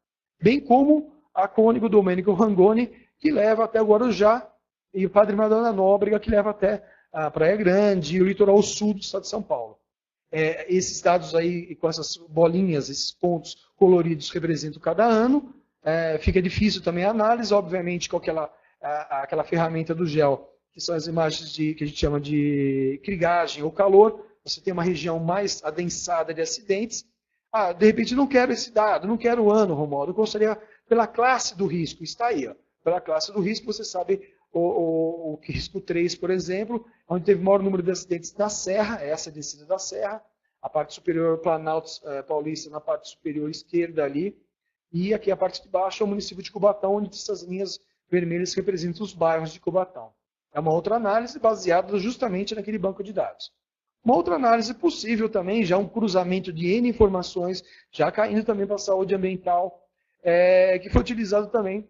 bem como a Cônigo Domênico Rangoni, que leva até o Guarujá, e o Padre Madonna Nóbrega, que leva até a Praia Grande e o litoral sul do estado de São Paulo. Esses dados aí, com essas bolinhas, esses pontos coloridos representam cada ano. Fica difícil também a análise, obviamente, com aquela ferramenta do GEL, que são as imagens que a gente chama de krigagem ou calor. Você tem uma região mais adensada de acidentes. De repente, não quero esse dado, não quero o ano, Romualdo. Eu gostaria pela classe do risco. Está aí, ó. Pela classe do risco, você sabe o risco 3, por exemplo, onde teve o maior número de acidentes na Serra, essa descida da Serra, a parte superior Planalto Paulista na parte superior esquerda ali, e aqui a parte de baixo é o município de Cubatão, onde essas linhas vermelhas representam os bairros de Cubatão. É uma outra análise baseada justamente naquele banco de dados. Uma outra análise possível também, já um cruzamento de N informações, já caindo também para a saúde ambiental, que foi utilizado também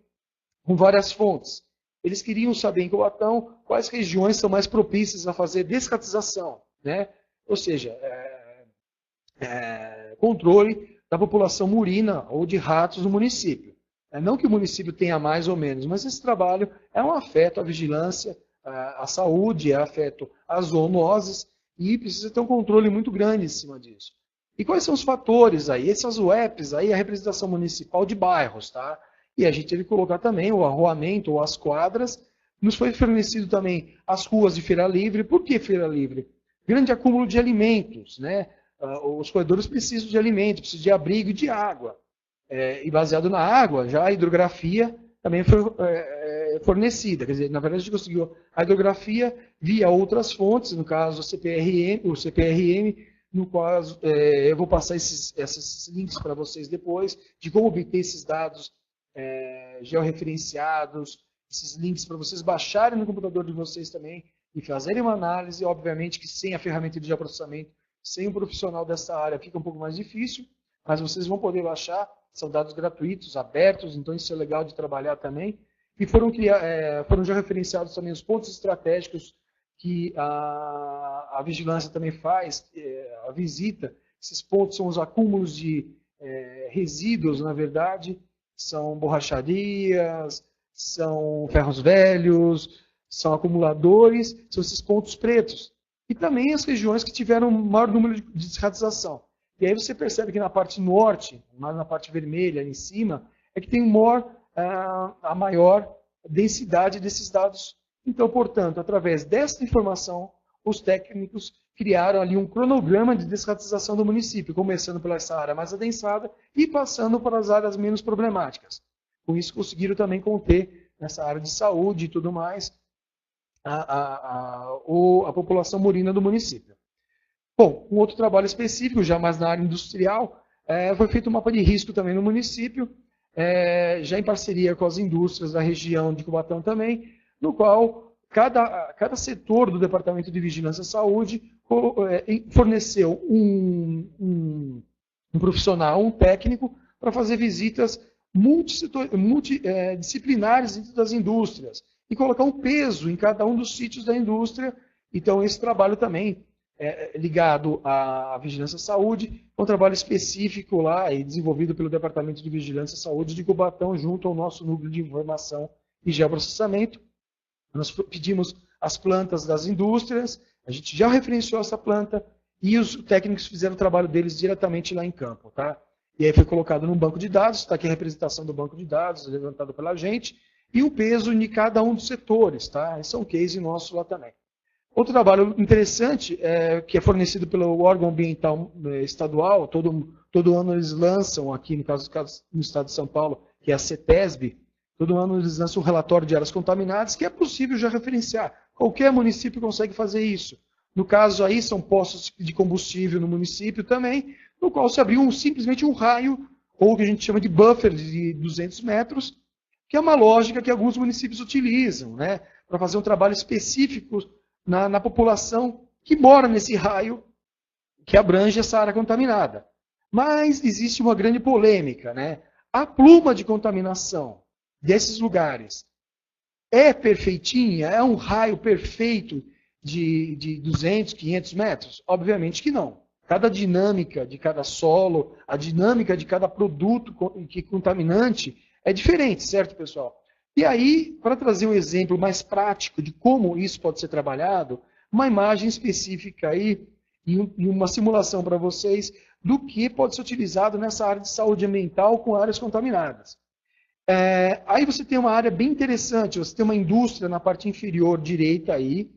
com várias fontes. Eles queriam saber em Cubatão quais regiões são mais propícias a fazer desratização, né? Ou seja, controle da população murina ou de ratos no município. Não que o município tenha mais ou menos, mas esse trabalho é um afeto à vigilância, à saúde, é afeto às zoonoses, e precisa ter um controle muito grande em cima disso. E quais são os fatores aí? Essas UEPs aí, a representação municipal de bairros, tá? E a gente teve que colocar também o arruamento ou as quadras. Nos foi fornecido também as ruas de Feira Livre. Por que Feira Livre? Grande acúmulo de alimentos, né? Os corredores precisam de alimentos, precisam de abrigo e de água. E baseado na água, já a hidrografia também foi fornecida. Quer dizer, na verdade, a gente conseguiu a hidrografia via outras fontes, no caso o CPRM, no qual eu vou passar esses links para vocês depois, de como obter esses dados georreferenciados, esses links para vocês baixarem no computador de vocês também e fazerem uma análise. Obviamente que sem a ferramenta de geoprocessamento, sem um profissional dessa área, fica um pouco mais difícil, mas vocês vão poder baixar, são dados gratuitos, abertos, então isso é legal de trabalhar também. E foram já referenciados também os pontos estratégicos que a vigilância também faz, a visita. Esses pontos são os acúmulos de resíduos, na verdade, são borracharias, são ferros velhos, são acumuladores, são esses pontos pretos. E também as regiões que tiveram maior número de desratização. E aí você percebe que na parte norte, mais na parte vermelha, ali em cima, é que tem a maior densidade desses dados. Então, portanto, através dessa informação, os técnicos criaram ali um cronograma de desratização do município, começando pela essa área mais adensada e passando para as áreas menos problemáticas. Com isso, conseguiram também conter, nessa área de saúde e tudo mais, a população murina do município. Bom, um outro trabalho específico, já mais na área industrial, foi feito um mapa de risco também no município, já em parceria com as indústrias da região de Cubatão também, no qual cada setor do Departamento de Vigilância e Saúde forneceu um profissional, um técnico, para fazer visitas multidisciplinares dentro das indústrias e colocar um peso em cada um dos sítios da indústria. Então, esse trabalho também ligado à Vigilância e Saúde, é um trabalho específico lá e desenvolvido pelo Departamento de Vigilância e Saúde de Cubatão, junto ao nosso núcleo de informação e geoprocessamento. Nós pedimos as plantas das indústrias, a gente já referenciou essa planta e os técnicos fizeram o trabalho deles diretamente lá em campo. Tá? E aí foi colocado num banco de dados, está aqui a representação do banco de dados, levantado pela gente, e o peso de cada um dos setores. Tá? Esse é um case nosso lá também. Outro trabalho interessante, que é fornecido pelo órgão ambiental estadual, todo ano eles lançam, aqui no caso no estado de São Paulo, que é a CETESB, todo ano eles lançam um relatório de áreas contaminadas, que é possível já referenciar. Qualquer município consegue fazer isso. No caso aí, são postos de combustível no município também, no qual se abriu simplesmente um raio, ou o que a gente chama de buffer de 200 metros, que é uma lógica que alguns municípios utilizam, né, para fazer um trabalho específico na população que mora nesse raio que abrange essa área contaminada. Mas existe uma grande polêmica, né? A pluma de contaminação desses lugares é perfeitinha? É um raio perfeito de 200, 500 metros? Obviamente que não. Cada dinâmica de cada solo, a dinâmica de cada produto contaminante é diferente, certo, pessoal? E aí, para trazer um exemplo mais prático de como isso pode ser trabalhado, uma imagem específica aí e uma simulação para vocês do que pode ser utilizado nessa área de saúde ambiental com áreas contaminadas. Aí você tem uma área bem interessante, você tem uma indústria na parte inferior direita aí,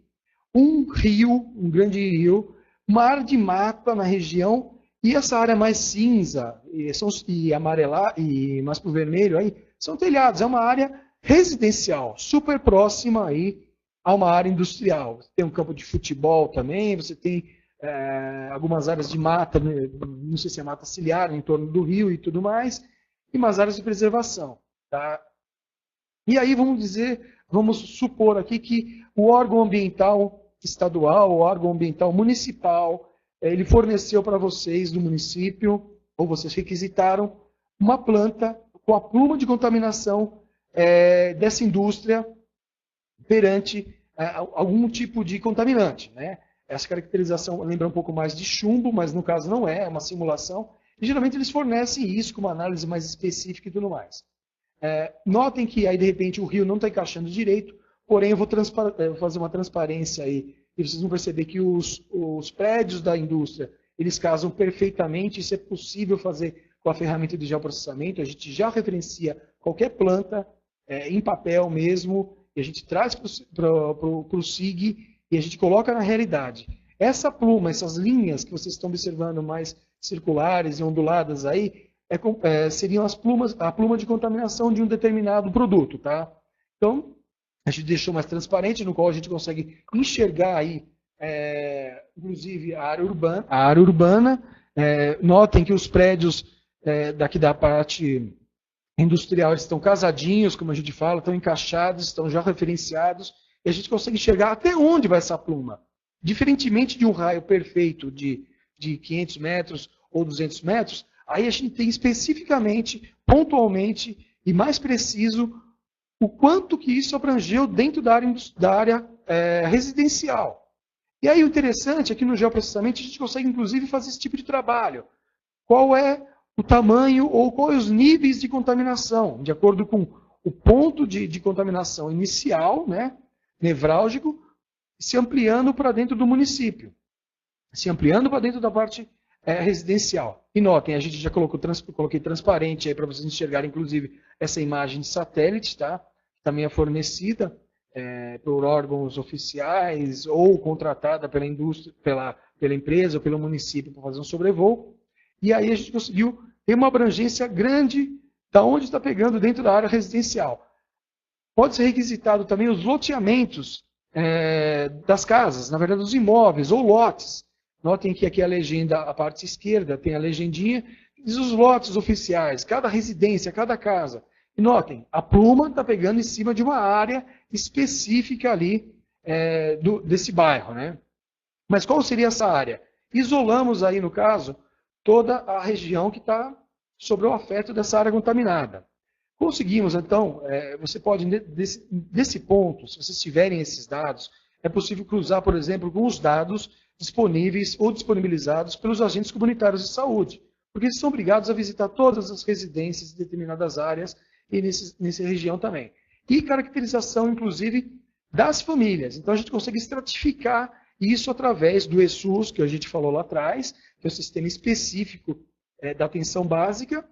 um rio, um grande rio, uma área de mata na região, e essa área mais cinza e amarelar e mais para o vermelho aí, são telhados, é uma área residencial, super próxima aí a uma área industrial. Você tem um campo de futebol também, você tem algumas áreas de mata, não sei se é mata ciliar, em torno do rio e tudo mais, e umas áreas de preservação. Tá? E aí vamos supor aqui que o órgão ambiental estadual, o órgão ambiental municipal, ele forneceu para vocês do município, ou vocês requisitaram, uma planta com a pluma de contaminação dessa indústria perante algum tipo de contaminante. Né? Essa caracterização lembra um pouco mais de chumbo, mas no caso não é uma simulação. E geralmente eles fornecem isso com uma análise mais específica e tudo mais. Notem que aí de repente o rio não está encaixando direito, porém eu vou fazer uma transparência aí e vocês vão perceber que os prédios da indústria eles casam perfeitamente. Isso é possível fazer com a ferramenta de geoprocessamento. A gente já referencia qualquer planta em papel mesmo, e a gente traz para o SIG e a gente coloca na realidade. Essa pluma, essas linhas que vocês estão observando mais circulares e onduladas aí, seriam a pluma de contaminação de um determinado produto. Tá? Então, a gente deixou mais transparente, no qual a gente consegue enxergar aí, inclusive, a área urbana. Notem que os prédios daqui da parte industrial eles estão casadinhos, como a gente fala, estão encaixados, estão já referenciados, e a gente consegue enxergar até onde vai essa pluma. Diferentemente de um raio perfeito de 500 metros ou 200 metros, aí a gente tem especificamente, pontualmente e mais preciso, o quanto que isso abrangeu dentro da área residencial. E aí o interessante é que no geoprocessamento a gente consegue inclusive fazer esse tipo de trabalho. Qual é o tamanho ou quais os níveis de contaminação, de acordo com o ponto de contaminação inicial, né, nevrálgico, se ampliando para dentro do município, se ampliando para dentro da parte residencial. E notem, a gente já coloquei transparente aí para vocês enxergarem, inclusive, essa imagem de satélite, tá? Também é fornecida por órgãos oficiais ou contratada pela indústria, pela empresa ou pelo município para fazer um sobrevoo. E aí a gente conseguiu ter uma abrangência grande da onde está pegando dentro da área residencial. Pode ser requisitado também os loteamentos das casas, na verdade, os imóveis ou lotes. Notem que aqui a legenda, a parte esquerda, tem a legendinha, diz os lotes oficiais, cada residência, cada casa. E notem, a pluma está pegando em cima de uma área específica ali desse bairro. Né? Mas qual seria essa área? Isolamos aí, no caso, toda a região que está sob o afeto dessa área contaminada. Conseguimos, então, você pode, desse ponto, se vocês tiverem esses dados, é possível cruzar, por exemplo, com os dados disponíveis ou disponibilizados pelos agentes comunitários de saúde, porque eles são obrigados a visitar todas as residências de determinadas áreas e nessa região também. e caracterização, inclusive, das famílias. Então, a gente consegue estratificar isso através do ESUS, que a gente falou lá atrás, que é o sistema específico da atenção básica,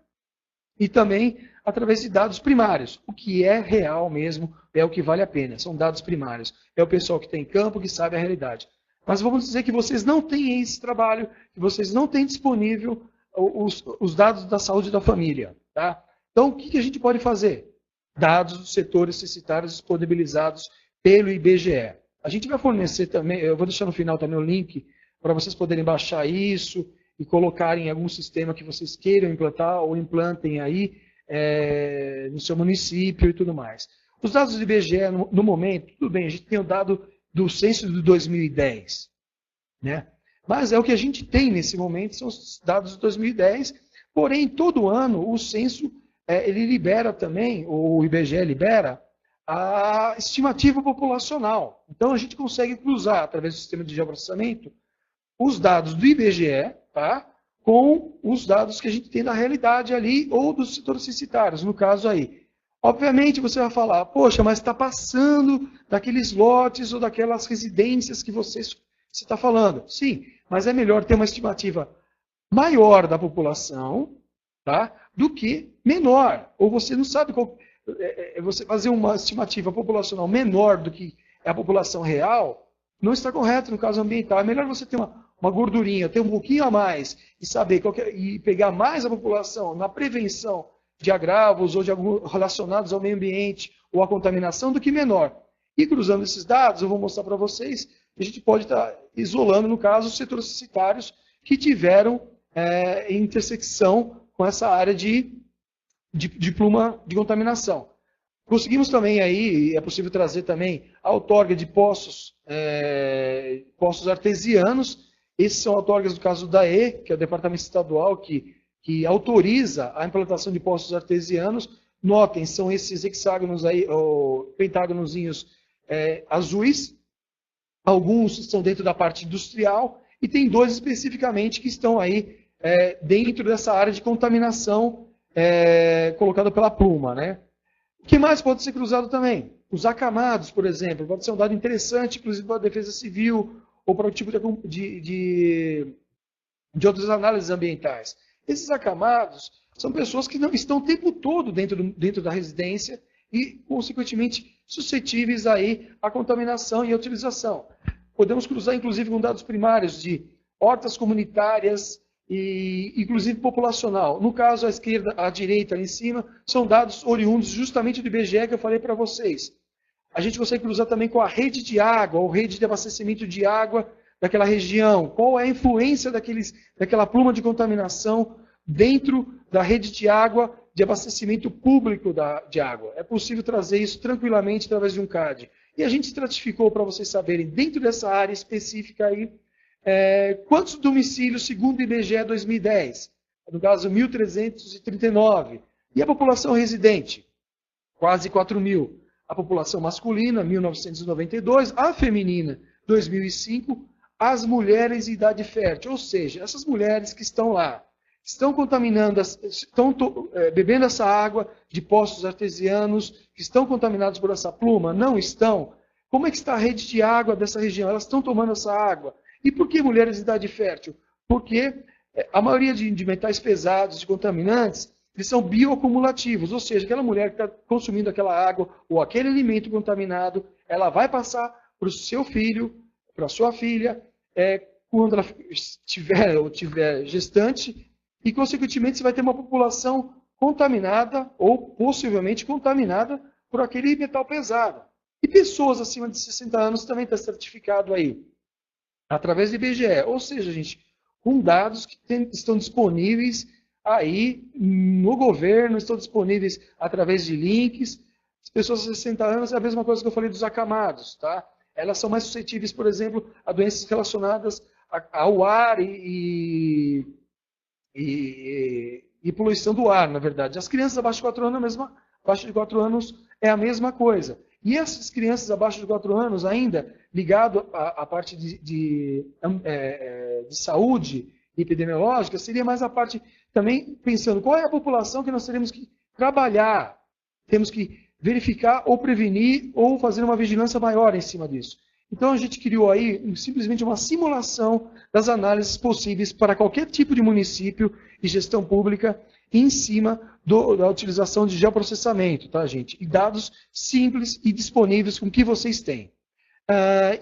e também através de dados primários. O que é real mesmo, é o que vale a pena. São dados primários. É o pessoal que está em campo, que sabe a realidade. Mas vamos dizer que vocês não têm esse trabalho, que vocês não têm disponível os dados da saúde da família. Tá? Então, o que a gente pode fazer? Dados dos setores censitários disponibilizados pelo IBGE. A gente vai fornecer também, eu vou deixar no final também o link, para vocês poderem baixar isso e colocarem em algum sistema que vocês queiram implantar ou implantem aí no seu município e tudo mais. Os dados do IBGE, no momento, tudo bem, a gente tem o dado do censo de 2010, né? Mas é o que a gente tem nesse momento, são os dados de 2010, porém, todo ano o censo, ele libera também, o IBGE libera, a estimativa populacional. Então, a gente consegue cruzar, através do sistema de geoprocessamento, os dados do IBGE, tá, com os dados que a gente tem da realidade ali, ou dos setores censitários, no caso aí. Obviamente, você vai falar, poxa, mas está passando daqueles lotes ou daquelas residências que você está falando. Sim, mas é melhor ter uma estimativa maior da população, tá, do que menor. Ou você não sabe qual... Você fazer uma estimativa populacional menor do que é a população real, não está correto no caso ambiental. É melhor você ter uma gordurinha, ter um pouquinho a mais e saber e pegar mais a população na prevenção de agravos ou de relacionados ao meio ambiente ou à contaminação do que menor. E cruzando esses dados, eu vou mostrar para vocês, a gente pode estar isolando, no caso, os setores censitários que tiveram intersecção com essa área de pluma de contaminação. Conseguimos também aí, é possível trazer também a outorga de poços artesianos. Esses são outorgas do caso da DAE, que é o Departamento Estadual que autoriza a implantação de poços artesianos. Notem, são esses hexágonos aí, ou pentágonozinhos azuis. Alguns estão dentro da parte industrial e tem 2 especificamente que estão aí dentro dessa área de contaminação colocada pela pluma, né? O que mais pode ser cruzado também? Os acamados, por exemplo, pode ser um dado interessante, inclusive para a Defesa Civil ou para o tipo de outras análises ambientais. Esses acamados são pessoas que não estão o tempo todo dentro da residência e, consequentemente, suscetíveis aí à contaminação e à utilização. Podemos cruzar, inclusive, com dados primários de hortas comunitárias, e inclusive populacional. No caso, à direita, ali em cima, são dados oriundos justamente do IBGE que eu falei para vocês. A gente consegue cruzar também com a rede de água, ou rede de abastecimento de água daquela região. Qual é a influência daquela pluma de contaminação dentro da rede de água de abastecimento público de água? É possível trazer isso tranquilamente através de um CAD. E a gente estratificou, para vocês saberem, dentro dessa área específica aí, quantos domicílios, segundo o IBGE 2010? No caso, 1.339. E a população residente? Quase 4.000. A população masculina, 1.992. A feminina, 2005. As mulheres em idade fértil. Ou seja, essas mulheres que estão lá, estão contaminando, estão bebendo essa água de poços artesianos, que estão contaminados por essa pluma? Não estão. Como é que está a rede de água dessa região? Elas estão tomando essa água? E por que mulheres de idade fértil? Porque a maioria de metais pesados, de contaminantes, eles são bioacumulativos, ou seja, aquela mulher que está consumindo aquela água ou aquele alimento contaminado, ela vai passar para o seu filho, para a sua filha, quando ela estiver gestante, e, consequentemente, você vai ter uma população contaminada ou possivelmente contaminada por aquele metal pesado. E pessoas acima de 60 anos também está certificado aí, através do IBGE. Ou seja, gente, com dados que estão disponíveis aí no governo, estão disponíveis através de links. As pessoas de 60 anos é a mesma coisa que eu falei dos acamados, tá? Elas são mais suscetíveis, por exemplo, a doenças relacionadas ao ar e poluição do ar, na verdade. As crianças abaixo de 4 anos é a mesma coisa. E essas crianças abaixo de 4 anos, ainda ligado à parte de saúde epidemiológica, seria mais a parte também pensando qual é a população que nós teremos que trabalhar. Temos que verificar ou prevenir ou fazer uma vigilância maior em cima disso. Então a gente criou aí simplesmente uma simulação das análises possíveis para qualquer tipo de município e gestão pública em cima da utilização de geoprocessamento, tá, gente? E dados simples e disponíveis com o que vocês têm.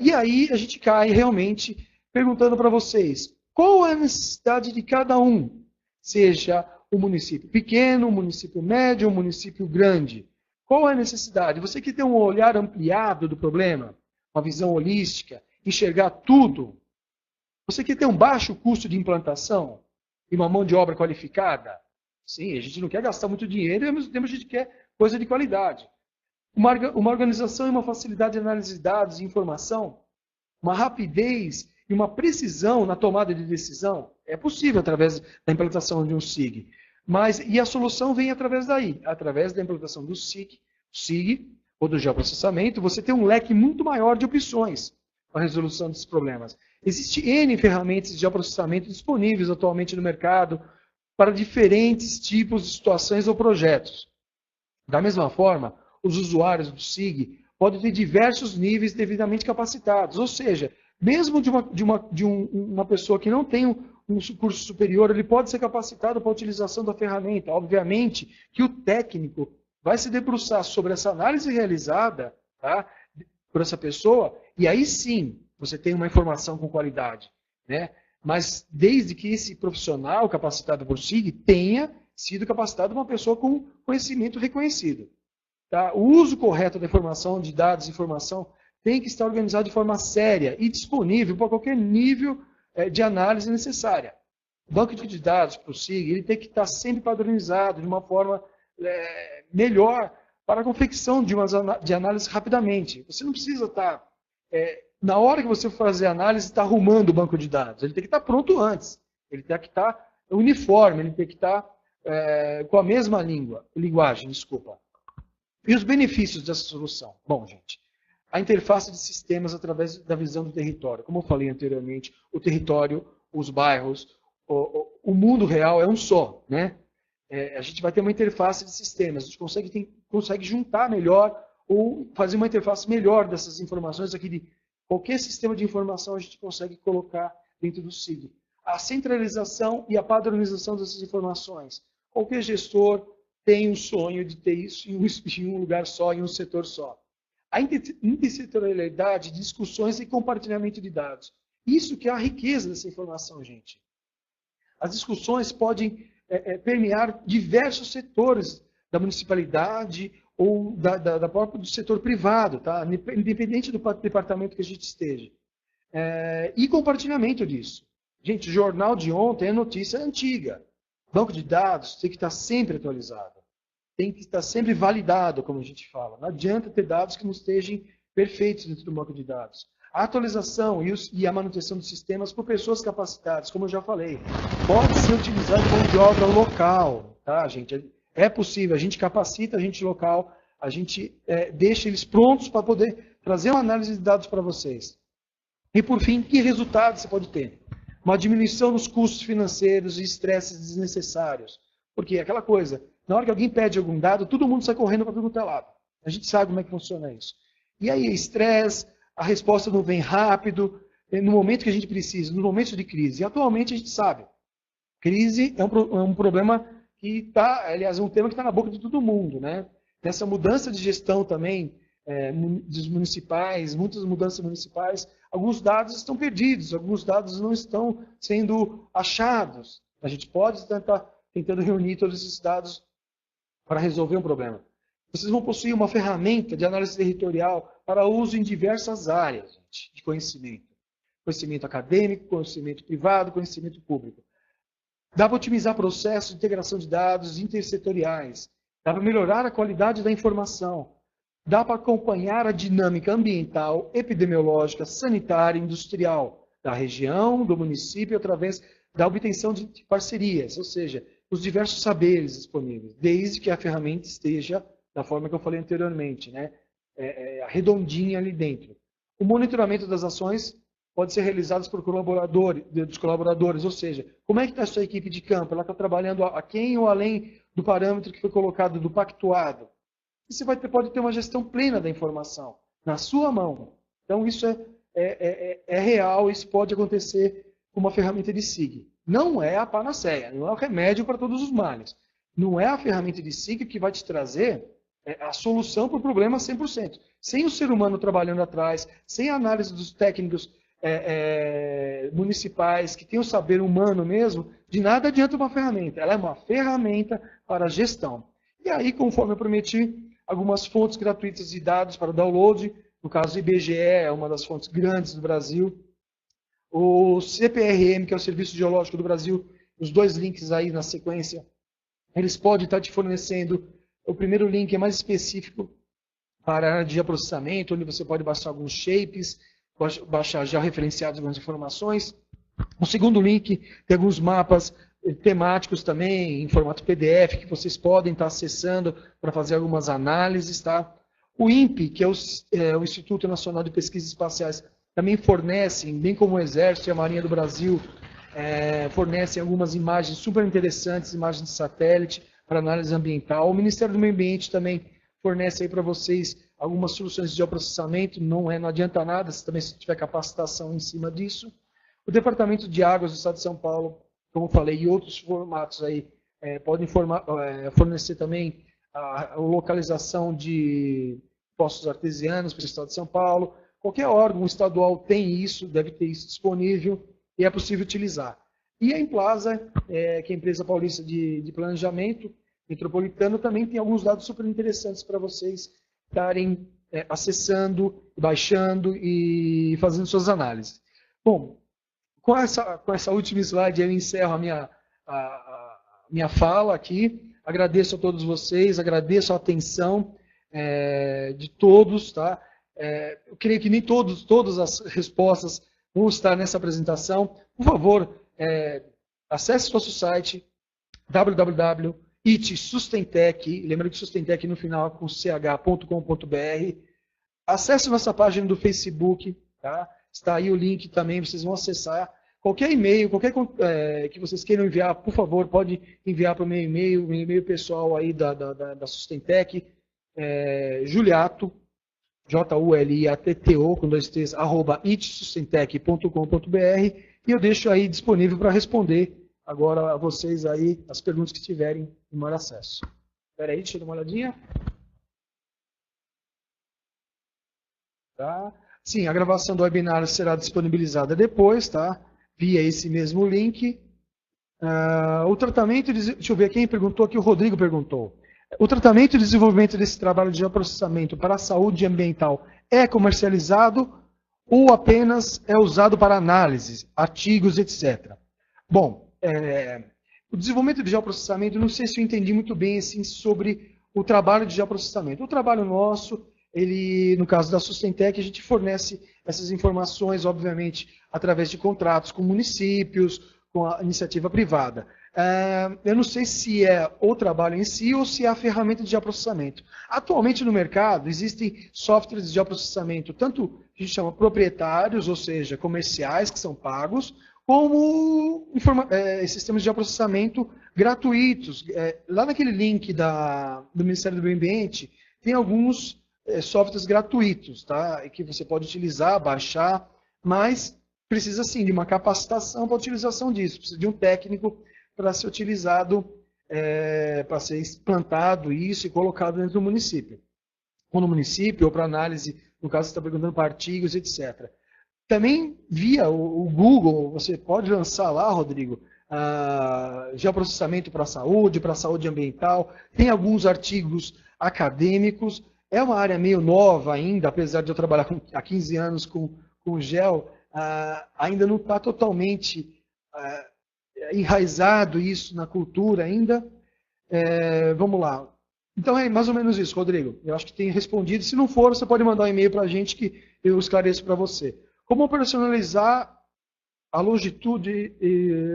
E aí a gente cai realmente perguntando para vocês, qual é a necessidade de cada um? Seja um município pequeno, um município médio, um município grande. Qual é a necessidade? Você que tem um olhar ampliado do problema, uma visão holística, enxergar tudo. Você que tem um baixo custo de implantação e uma mão de obra qualificada. Sim, a gente não quer gastar muito dinheiro e ao mesmo tempo a gente quer coisa de qualidade. Uma organização e uma facilidade de análise de dados e informação, uma rapidez e uma precisão na tomada de decisão, é possível através da implantação de um SIG. E a solução vem através daí, através da implantação do SIG ou do geoprocessamento, você tem um leque muito maior de opções para a resolução desses problemas. Existem N ferramentas de geoprocessamento disponíveis atualmente no mercado para diferentes tipos de situações ou projetos. Da mesma forma, os usuários do SIG podem ter diversos níveis devidamente capacitados, ou seja, mesmo de uma pessoa que não tem um curso superior, ele pode ser capacitado para a utilização da ferramenta. Obviamente que o técnico vai se debruçar sobre essa análise realizada, tá, por essa pessoa, e aí sim você tem uma informação com qualidade, né? Mas desde que esse profissional capacitado por SIG tenha sido capacitado por uma pessoa com conhecimento reconhecido. Tá? O uso correto da informação, de dados e informação, tem que estar organizado de forma séria e disponível para qualquer nível de análise necessária. O banco de dados para o SIG ele tem que estar sempre padronizado de uma forma melhor para a confecção de análise rapidamente. Você não precisa estar, na hora que você for fazer a análise, estar arrumando o banco de dados. Ele tem que estar pronto antes. Ele tem que estar uniforme, ele tem que estar com a mesma linguagem, desculpa. E os benefícios dessa solução? Bom, gente, a interface de sistemas através da visão do território. Como eu falei anteriormente, o território, os bairros, o mundo real é um só, né? A gente vai ter uma interface de sistemas, a gente consegue juntar melhor ou fazer uma interface melhor dessas informações aqui de qualquer sistema de informação a gente consegue colocar dentro do SIG. A centralização e a padronização dessas informações. Qualquer gestor tem um sonho de ter isso em um lugar só, em um setor só. A intersetorialidade, discussões e compartilhamento de dados. Isso que é a riqueza dessa informação, gente. As discussões podem permear diversos setores da municipalidade ou da própria do setor privado, tá? Independente do departamento que a gente esteja. E compartilhamento disso. Gente, o jornal de ontem é notícia antiga. Banco de dados tem que estar sempre atualizado. Tem que estar sempre validado, como a gente fala. Não adianta ter dados que não estejam perfeitos dentro do banco de dados. A atualização e a manutenção dos sistemas por pessoas capacitadas, como eu já falei, pode ser utilizado mão de obra local, tá, gente? É possível, a gente capacita a gente local, a gente deixa eles prontos para poder trazer uma análise de dados para vocês. E por fim, que resultado você pode ter? Uma diminuição nos custos financeiros e estresses desnecessários. Porque é aquela coisa, na hora que alguém pede algum dado, todo mundo sai correndo para perguntar lá. A gente sabe como é que funciona isso. E aí, estresse, a resposta não vem rápido, no momento que a gente precisa, no momento de crise. E atualmente a gente sabe, crise é um problema que está, aliás, é um tema que está na boca de todo mundo, né? Nessa mudança de gestão também dos municipais, muitas mudanças municipais, alguns dados estão perdidos, alguns dados não estão sendo achados. A gente pode estar tentando reunir todos esses dados para resolver um problema. Vocês vão possuir uma ferramenta de análise territorial para uso em diversas áreas, gente, de conhecimento. Conhecimento acadêmico, conhecimento privado, conhecimento público. Dá para otimizar processos de integração de dados intersetoriais. Dá para melhorar a qualidade da informação. Dá para acompanhar a dinâmica ambiental, epidemiológica, sanitária e industrial da região, do município, através da obtenção de parcerias, ou seja, os diversos saberes disponíveis, desde que a ferramenta esteja da forma que eu falei anteriormente, né? Redondinha ali dentro. O monitoramento das ações pode ser realizado por dos colaboradores, ou seja, como é que está a sua equipe de campo? Ela está trabalhando a quem ou além do parâmetro que foi colocado, do pactuado? e você pode ter uma gestão plena da informação na sua mão. Então, isso é real, isso pode acontecer com uma ferramenta de SIG. Não é a panaceia, não é o remédio para todos os males. Não é a ferramenta de SIG que vai te trazer a solução para o problema 100%. Sem o ser humano trabalhando atrás, sem a análise dos técnicos municipais, que tem o saber humano mesmo, de nada adianta uma ferramenta. Ela é uma ferramenta para gestão. E aí, conforme eu prometi, algumas fontes gratuitas de dados para download. No caso, o IBGE é uma das fontes grandes do Brasil. O CPRM, que é o Serviço Geológico do Brasil, os dois links aí na sequência, eles podem estar te fornecendo. O primeiro link é mais específico para a área de processamento, onde você pode baixar alguns shapes, baixar já referenciados algumas informações. O segundo link tem alguns mapas temáticos também, em formato PDF, que vocês podem estar acessando para fazer algumas análises. Tá? O INPE, que é o Instituto Nacional de Pesquisas Espaciais, também fornecem, bem como o Exército e a Marinha do Brasil, fornecem algumas imagens super interessantes, imagens de satélite para análise ambiental. O Ministério do Meio Ambiente também fornece aí para vocês algumas soluções de geoprocessamento, não adianta nada se também tiver capacitação em cima disso. O Departamento de Águas do Estado de São Paulo, como eu falei, e outros formatos aí, podem fornecer também a localização de poços artesianos para o Estado de São Paulo. Qualquer órgão estadual tem isso, deve ter isso disponível e é possível utilizar. E a Implaza, que é a empresa paulista de planejamento metropolitano, também tem alguns dados super interessantes para vocês estarem acessando, baixando e fazendo suas análises. Bom, com essa última slide eu encerro a minha fala aqui. Agradeço a todos vocês, agradeço a atenção de todos. Tá? Eu creio que nem todas as respostas vão estar nessa apresentação. Por favor, acesse nosso site www.itsustentec, lembra que Sustentec no final é com ch.com.br. Acesse nossa página do Facebook, tá? Está aí o link também, vocês vão acessar. Qualquer e-mail, que vocês queiram enviar, por favor, pode enviar para o meu e-mail pessoal aí da Sustentec, Juliato, JULIATTO, com 2 T's, @itsustentec.com.br, e eu deixo aí disponível para responder agora a vocês aí as perguntas que tiverem em maior acesso. Espera aí, deixa eu dar uma olhadinha. Tá? Sim, a gravação do webinar será disponibilizada depois, tá? Via esse mesmo link. O tratamento, deixa eu ver quem perguntou aqui, o Rodrigo perguntou. O tratamento e desenvolvimento desse trabalho de geoprocessamento para a saúde ambiental é comercializado ou apenas é usado para análise, artigos, etc.? Bom, o desenvolvimento de geoprocessamento, não sei se eu entendi muito bem assim, sobre o trabalho de geoprocessamento. O trabalho nosso, no caso da Sustentec, a gente fornece essas informações, obviamente, através de contratos com municípios, com a iniciativa privada. Eu não sei se é o trabalho em si ou se é a ferramenta de geoprocessamento. Atualmente no mercado existem softwares de geoprocessamento, tanto a gente chama proprietários, ou seja, comerciais, que são pagos, como sistemas de geoprocessamento gratuitos. Lá naquele link do Ministério do Meio Ambiente, tem alguns softwares gratuitos, tá? Que você pode utilizar, baixar, mas precisa sim de uma capacitação para a utilização disso, precisa de um técnico para ser utilizado, para ser implantado isso e colocado dentro do município. Ou no município, ou para análise, no caso você está perguntando para artigos, etc. Também via o Google, você pode lançar lá, Rodrigo, geoprocessamento para a saúde ambiental, tem alguns artigos acadêmicos, é uma área meio nova ainda, apesar de eu trabalhar há 15 anos com gel, ainda não está totalmente enraizado isso na cultura ainda. Vamos lá. Então é mais ou menos isso, Rodrigo. Eu acho que tem respondido. Se não for, você pode mandar um e-mail para a gente que eu esclareço para você. Como operacionalizar a longitude,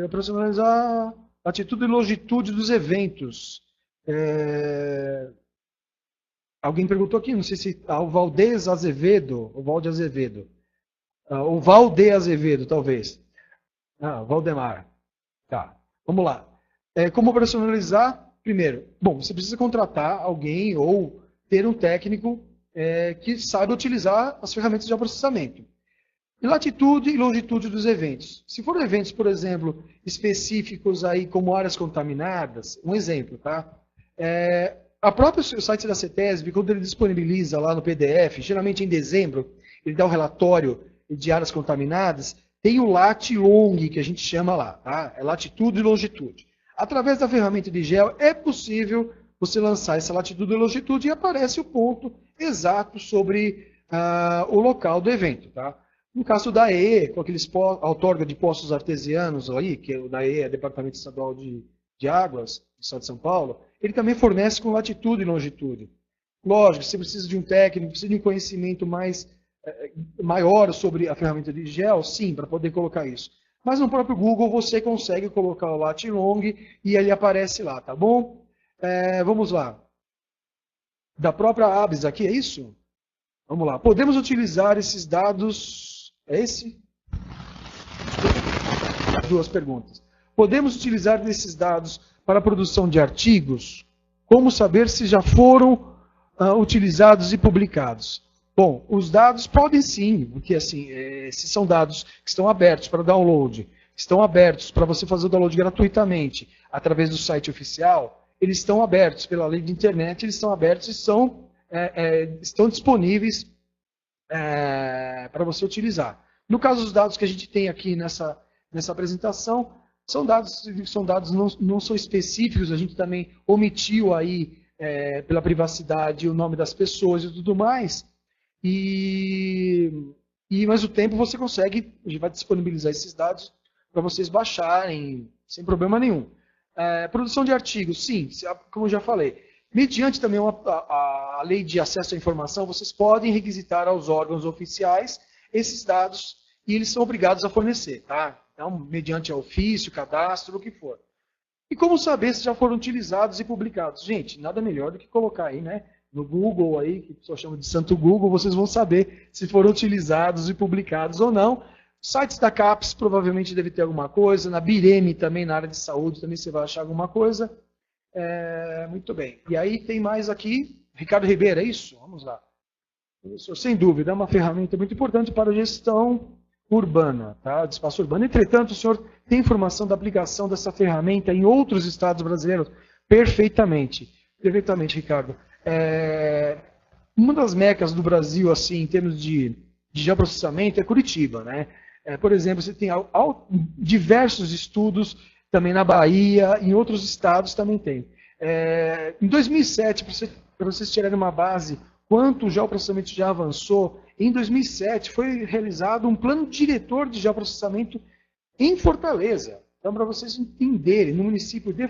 operacionalizar a latitude e longitude dos eventos? Alguém perguntou aqui, não sei se o Valdez Azevedo, o Valde Azevedo, o Valde Azevedo, talvez. Valdemar. Tá, vamos lá. Como operacionalizar? Primeiro, bom, você precisa contratar alguém ou ter um técnico que saiba utilizar as ferramentas de geoprocessamento. Latitude e longitude dos eventos. Se forem eventos, por exemplo, específicos aí como áreas contaminadas, um exemplo, tá? A própria site da CETESB, quando ele disponibiliza lá no PDF, geralmente em dezembro, ele dá o relatório de áreas contaminadas, tem o LAT-LONG, que a gente chama lá, tá? É latitude e longitude. Através da ferramenta de geo, é possível você lançar essa latitude e longitude e aparece o ponto exato sobre o local do evento, tá? No caso da EE, com aqueles outorga de poços artesianos aí, que o da EE é Departamento Estadual de Águas, do Estado de São Paulo, ele também fornece com latitude e longitude. Lógico, você precisa de um técnico, precisa de um conhecimento maior sobre a ferramenta de gel, sim, para poder colocar isso. Mas no próprio Google você consegue colocar o lat long e ele aparece lá, tá bom? Vamos lá. Da própria ABS aqui, é isso? Vamos lá. Podemos utilizar esses dados... É esse? Duas perguntas. Podemos utilizar esses dados para a produção de artigos? Como saber se já foram utilizados e publicados? Bom, os dados podem sim, porque assim, se são dados que estão abertos para download, estão abertos para você fazer o download gratuitamente através do site oficial, eles estão abertos pela lei de internet, eles estão abertos e estão disponíveis para você utilizar. No caso dos dados que a gente tem aqui nessa apresentação, são dados não são específicos, a gente também omitiu aí, pela privacidade, o nome das pessoas e tudo mais, mas o tempo você consegue, a gente vai disponibilizar esses dados para vocês baixarem, sem problema nenhum. Produção de artigos, sim, como eu já falei. Mediante também a lei de acesso à informação, vocês podem requisitar aos órgãos oficiais esses dados e eles são obrigados a fornecer, tá? Então, mediante ofício, cadastro, o que for. E como saber se já foram utilizados e publicados? Gente, nada melhor do que colocar aí, né? No Google aí, que o pessoal chama de Santo Google, vocês vão saber se foram utilizados e publicados ou não. Sites da CAPES provavelmente deve ter alguma coisa, na BIREME também, na área de saúde, também você vai achar alguma coisa. Muito bem. E aí tem mais aqui, Ricardo Ribeiro, é isso? Vamos lá. Professor, sem dúvida, é uma ferramenta muito importante para a gestão urbana, tá? De espaço urbano. Entretanto, o senhor tem informação da aplicação dessa ferramenta em outros estados brasileiros? Perfeitamente. Perfeitamente, Ricardo. Uma das mecas do Brasil, assim, em termos de geoprocessamento, é Curitiba, né? Por exemplo, você tem diversos estudos também na Bahia, em outros estados também tem. Em 2007, para vocês tirarem uma base, quanto o geoprocessamento já avançou, em 2007 foi realizado um plano diretor de geoprocessamento em Fortaleza. Então, para vocês entenderem, no município de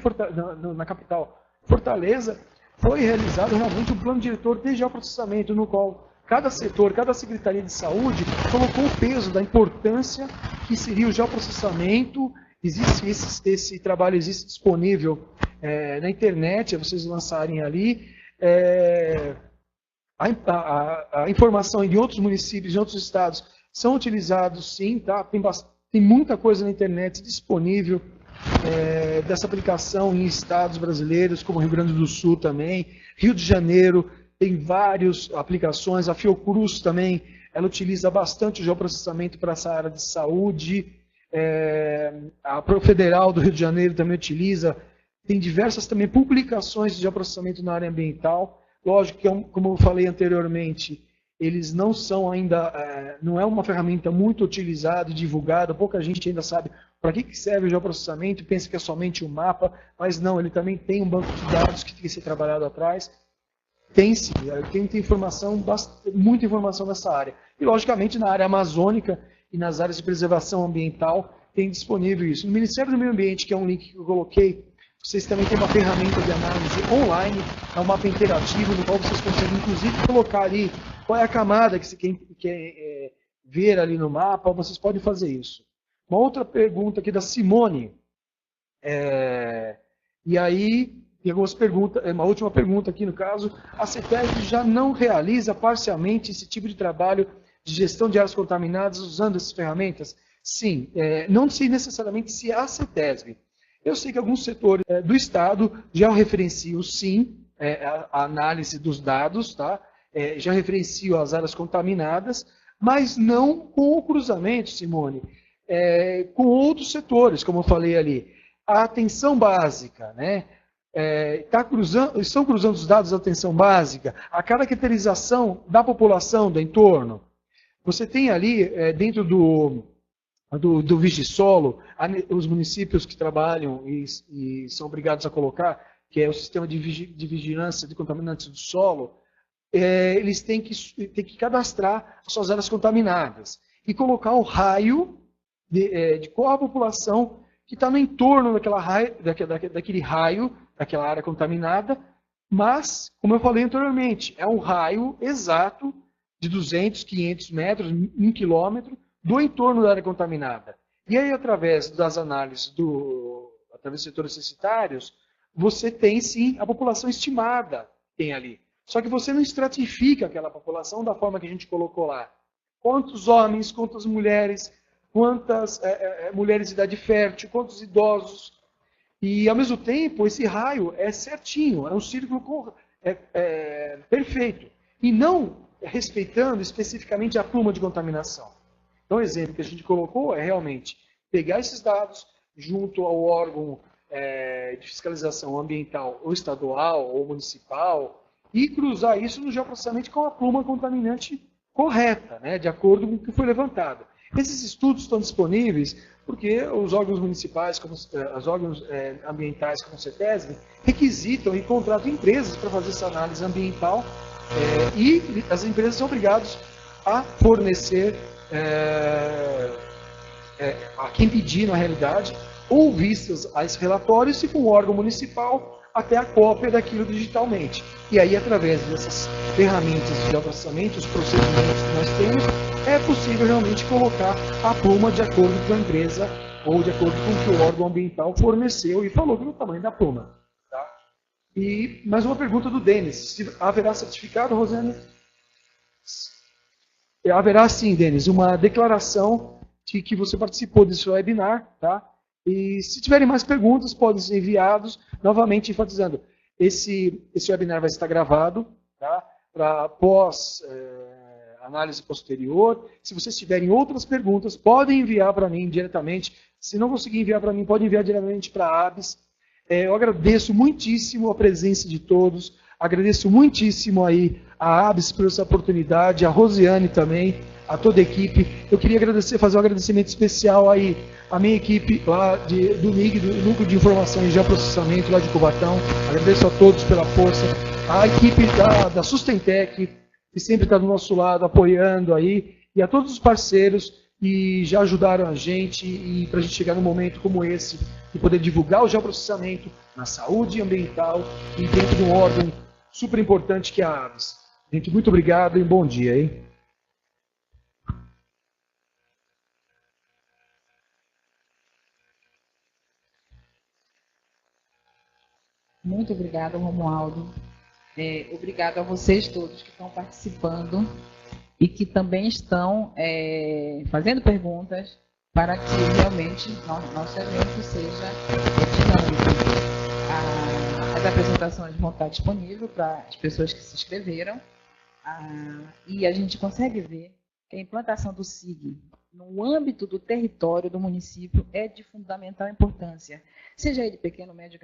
na capital Fortaleza, foi realizado realmente um plano diretor de geoprocessamento, no qual cada setor, cada Secretaria de Saúde colocou o peso da importância que seria o geoprocessamento. Esse trabalho existe disponível na internet, é vocês lançarem ali. A informação em outros municípios, em outros estados, são utilizados sim, tá? Tem muita coisa na internet disponível dessa aplicação em estados brasileiros, como Rio Grande do Sul também, Rio de Janeiro, tem várias aplicações, a Fiocruz também, ela utiliza bastante o geoprocessamento para essa área de saúde. A Federal do Rio de Janeiro também utiliza, tem diversas também publicações de geoprocessamento na área ambiental. Lógico que, como eu falei anteriormente, eles não são ainda, não é uma ferramenta muito utilizada e divulgada, pouca gente ainda sabe para que serve o geoprocessamento, pensa que é somente um mapa, mas não, ele também tem um banco de dados que tem que ser trabalhado atrás. Tem sim, tem informação, muita informação nessa área. E, logicamente, na área amazônica e nas áreas de preservação ambiental, tem disponível isso. No Ministério do Meio Ambiente, que é um link que eu coloquei, vocês também têm uma ferramenta de análise online, é um mapa interativo, no qual vocês conseguem, inclusive, colocar ali qual é a camada que você quer ver ali no mapa, vocês podem fazer isso. Uma outra pergunta aqui da Simone. E aí, tem algumas perguntas, uma última pergunta aqui no caso. A CETESB já não realiza parcialmente esse tipo de trabalho de gestão de áreas contaminadas usando essas ferramentas? Sim, não sei necessariamente se a CETESB. Eu sei que alguns setores do Estado já o referenciam, sim, a análise dos dados, tá? Já referencio as áreas contaminadas, mas não com o cruzamento, Simone, com outros setores, como eu falei ali. A atenção básica, né? Estão cruzando os dados da atenção básica, a caracterização da população do entorno. Você tem ali, dentro do Vigisolo, os municípios que trabalham e são obrigados a colocar, que é o sistema de vigilância de contaminantes do solo, eles têm que cadastrar as suas áreas contaminadas e colocar o raio de qual a população que está no entorno daquele raio, daquela área contaminada, mas, como eu falei anteriormente, é um raio exato de 200, 500 metros, 1 quilômetro, do entorno da área contaminada. E aí, através das análises, através dos setores censitários, você tem, sim, a população estimada que tem ali. Só que você não estratifica aquela população da forma que a gente colocou lá. Quantos homens, quantas mulheres, quantas mulheres de idade fértil, quantos idosos. E, ao mesmo tempo, esse raio é certinho, é um círculo perfeito. E não respeitando especificamente a pluma de contaminação. Então, o exemplo que a gente colocou é realmente pegar esses dados junto ao órgão de fiscalização ambiental, ou estadual, ou municipal, e cruzar isso no geoprocessamento com a pluma contaminante correta, né, de acordo com o que foi levantado. Esses estudos estão disponíveis porque os órgãos municipais, os órgãos ambientais como o CETESB, requisitam e contratam empresas para fazer essa análise ambiental e as empresas são obrigadas a fornecer a quem pedir, na realidade, ou vistas a esse relatório, se for um órgão municipal, até a cópia daquilo digitalmente. E aí, através dessas ferramentas de geoprocessamento, os procedimentos que nós temos, é possível realmente colocar a pluma de acordo com a empresa ou de acordo com o que o órgão ambiental forneceu e falou do tamanho da pluma. Tá? E mais uma pergunta do Denis. Haverá certificado, Rosane? Haverá sim, Denis, uma declaração de que você participou desse webinar, tá? E se tiverem mais perguntas, podem ser enviados, novamente enfatizando, esse webinar vai estar gravado, tá? Para análise posterior. Se vocês tiverem outras perguntas, podem enviar para mim diretamente. Se não conseguir enviar para mim, pode enviar diretamente para a ABS. Eu agradeço muitíssimo a presença de todos, agradeço muitíssimo aí a ABS por essa oportunidade, a Rosiane também, a toda a equipe. Eu queria fazer um agradecimento especial aí à minha equipe lá do NIG, do Núcleo de Informação e Geoprocessamento lá de Cubatão. Agradeço a todos pela força. A equipe da Sustentec, que sempre está do nosso lado, apoiando aí, e a todos os parceiros que já ajudaram a gente e para a gente chegar num momento como esse, de poder divulgar o geoprocessamento na saúde ambiental e dentro de um órgão super importante que é a ABS. Gente, muito obrigado e bom dia, hein? Muito obrigada, Romualdo. Obrigado a vocês todos que estão participando e que também estão fazendo perguntas para que realmente nosso evento seja dinâmico. As apresentações vão estar disponíveis para as pessoas que se inscreveram e a gente consegue ver que a implantação do SIG no âmbito do território do município é de fundamental importância, seja ele pequeno, médio,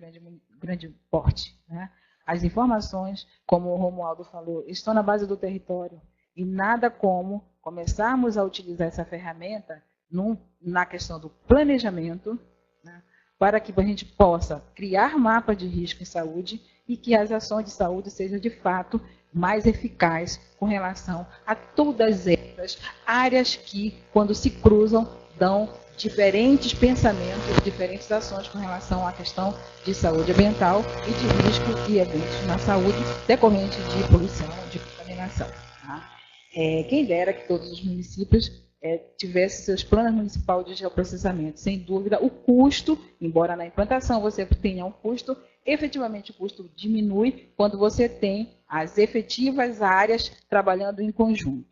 grande porte. Né? As informações, como o Romualdo falou, estão na base do território e nada como começarmos a utilizar essa ferramenta na questão do planejamento, né? Para que a gente possa criar mapas de risco em saúde e que as ações de saúde sejam, de fato, mais eficazes com relação a todas essas áreas que, quando se cruzam, dão diferentes pensamentos, diferentes ações com relação à questão de saúde ambiental e de risco e eventos na saúde decorrente de poluição, de contaminação. Tá? Quem dera que todos os municípios tivessem seus planos municipais de geoprocessamento. Sem dúvida, o custo, embora na implantação você tenha um custo, efetivamente o custo diminui quando você tem as efetivas áreas trabalhando em conjunto.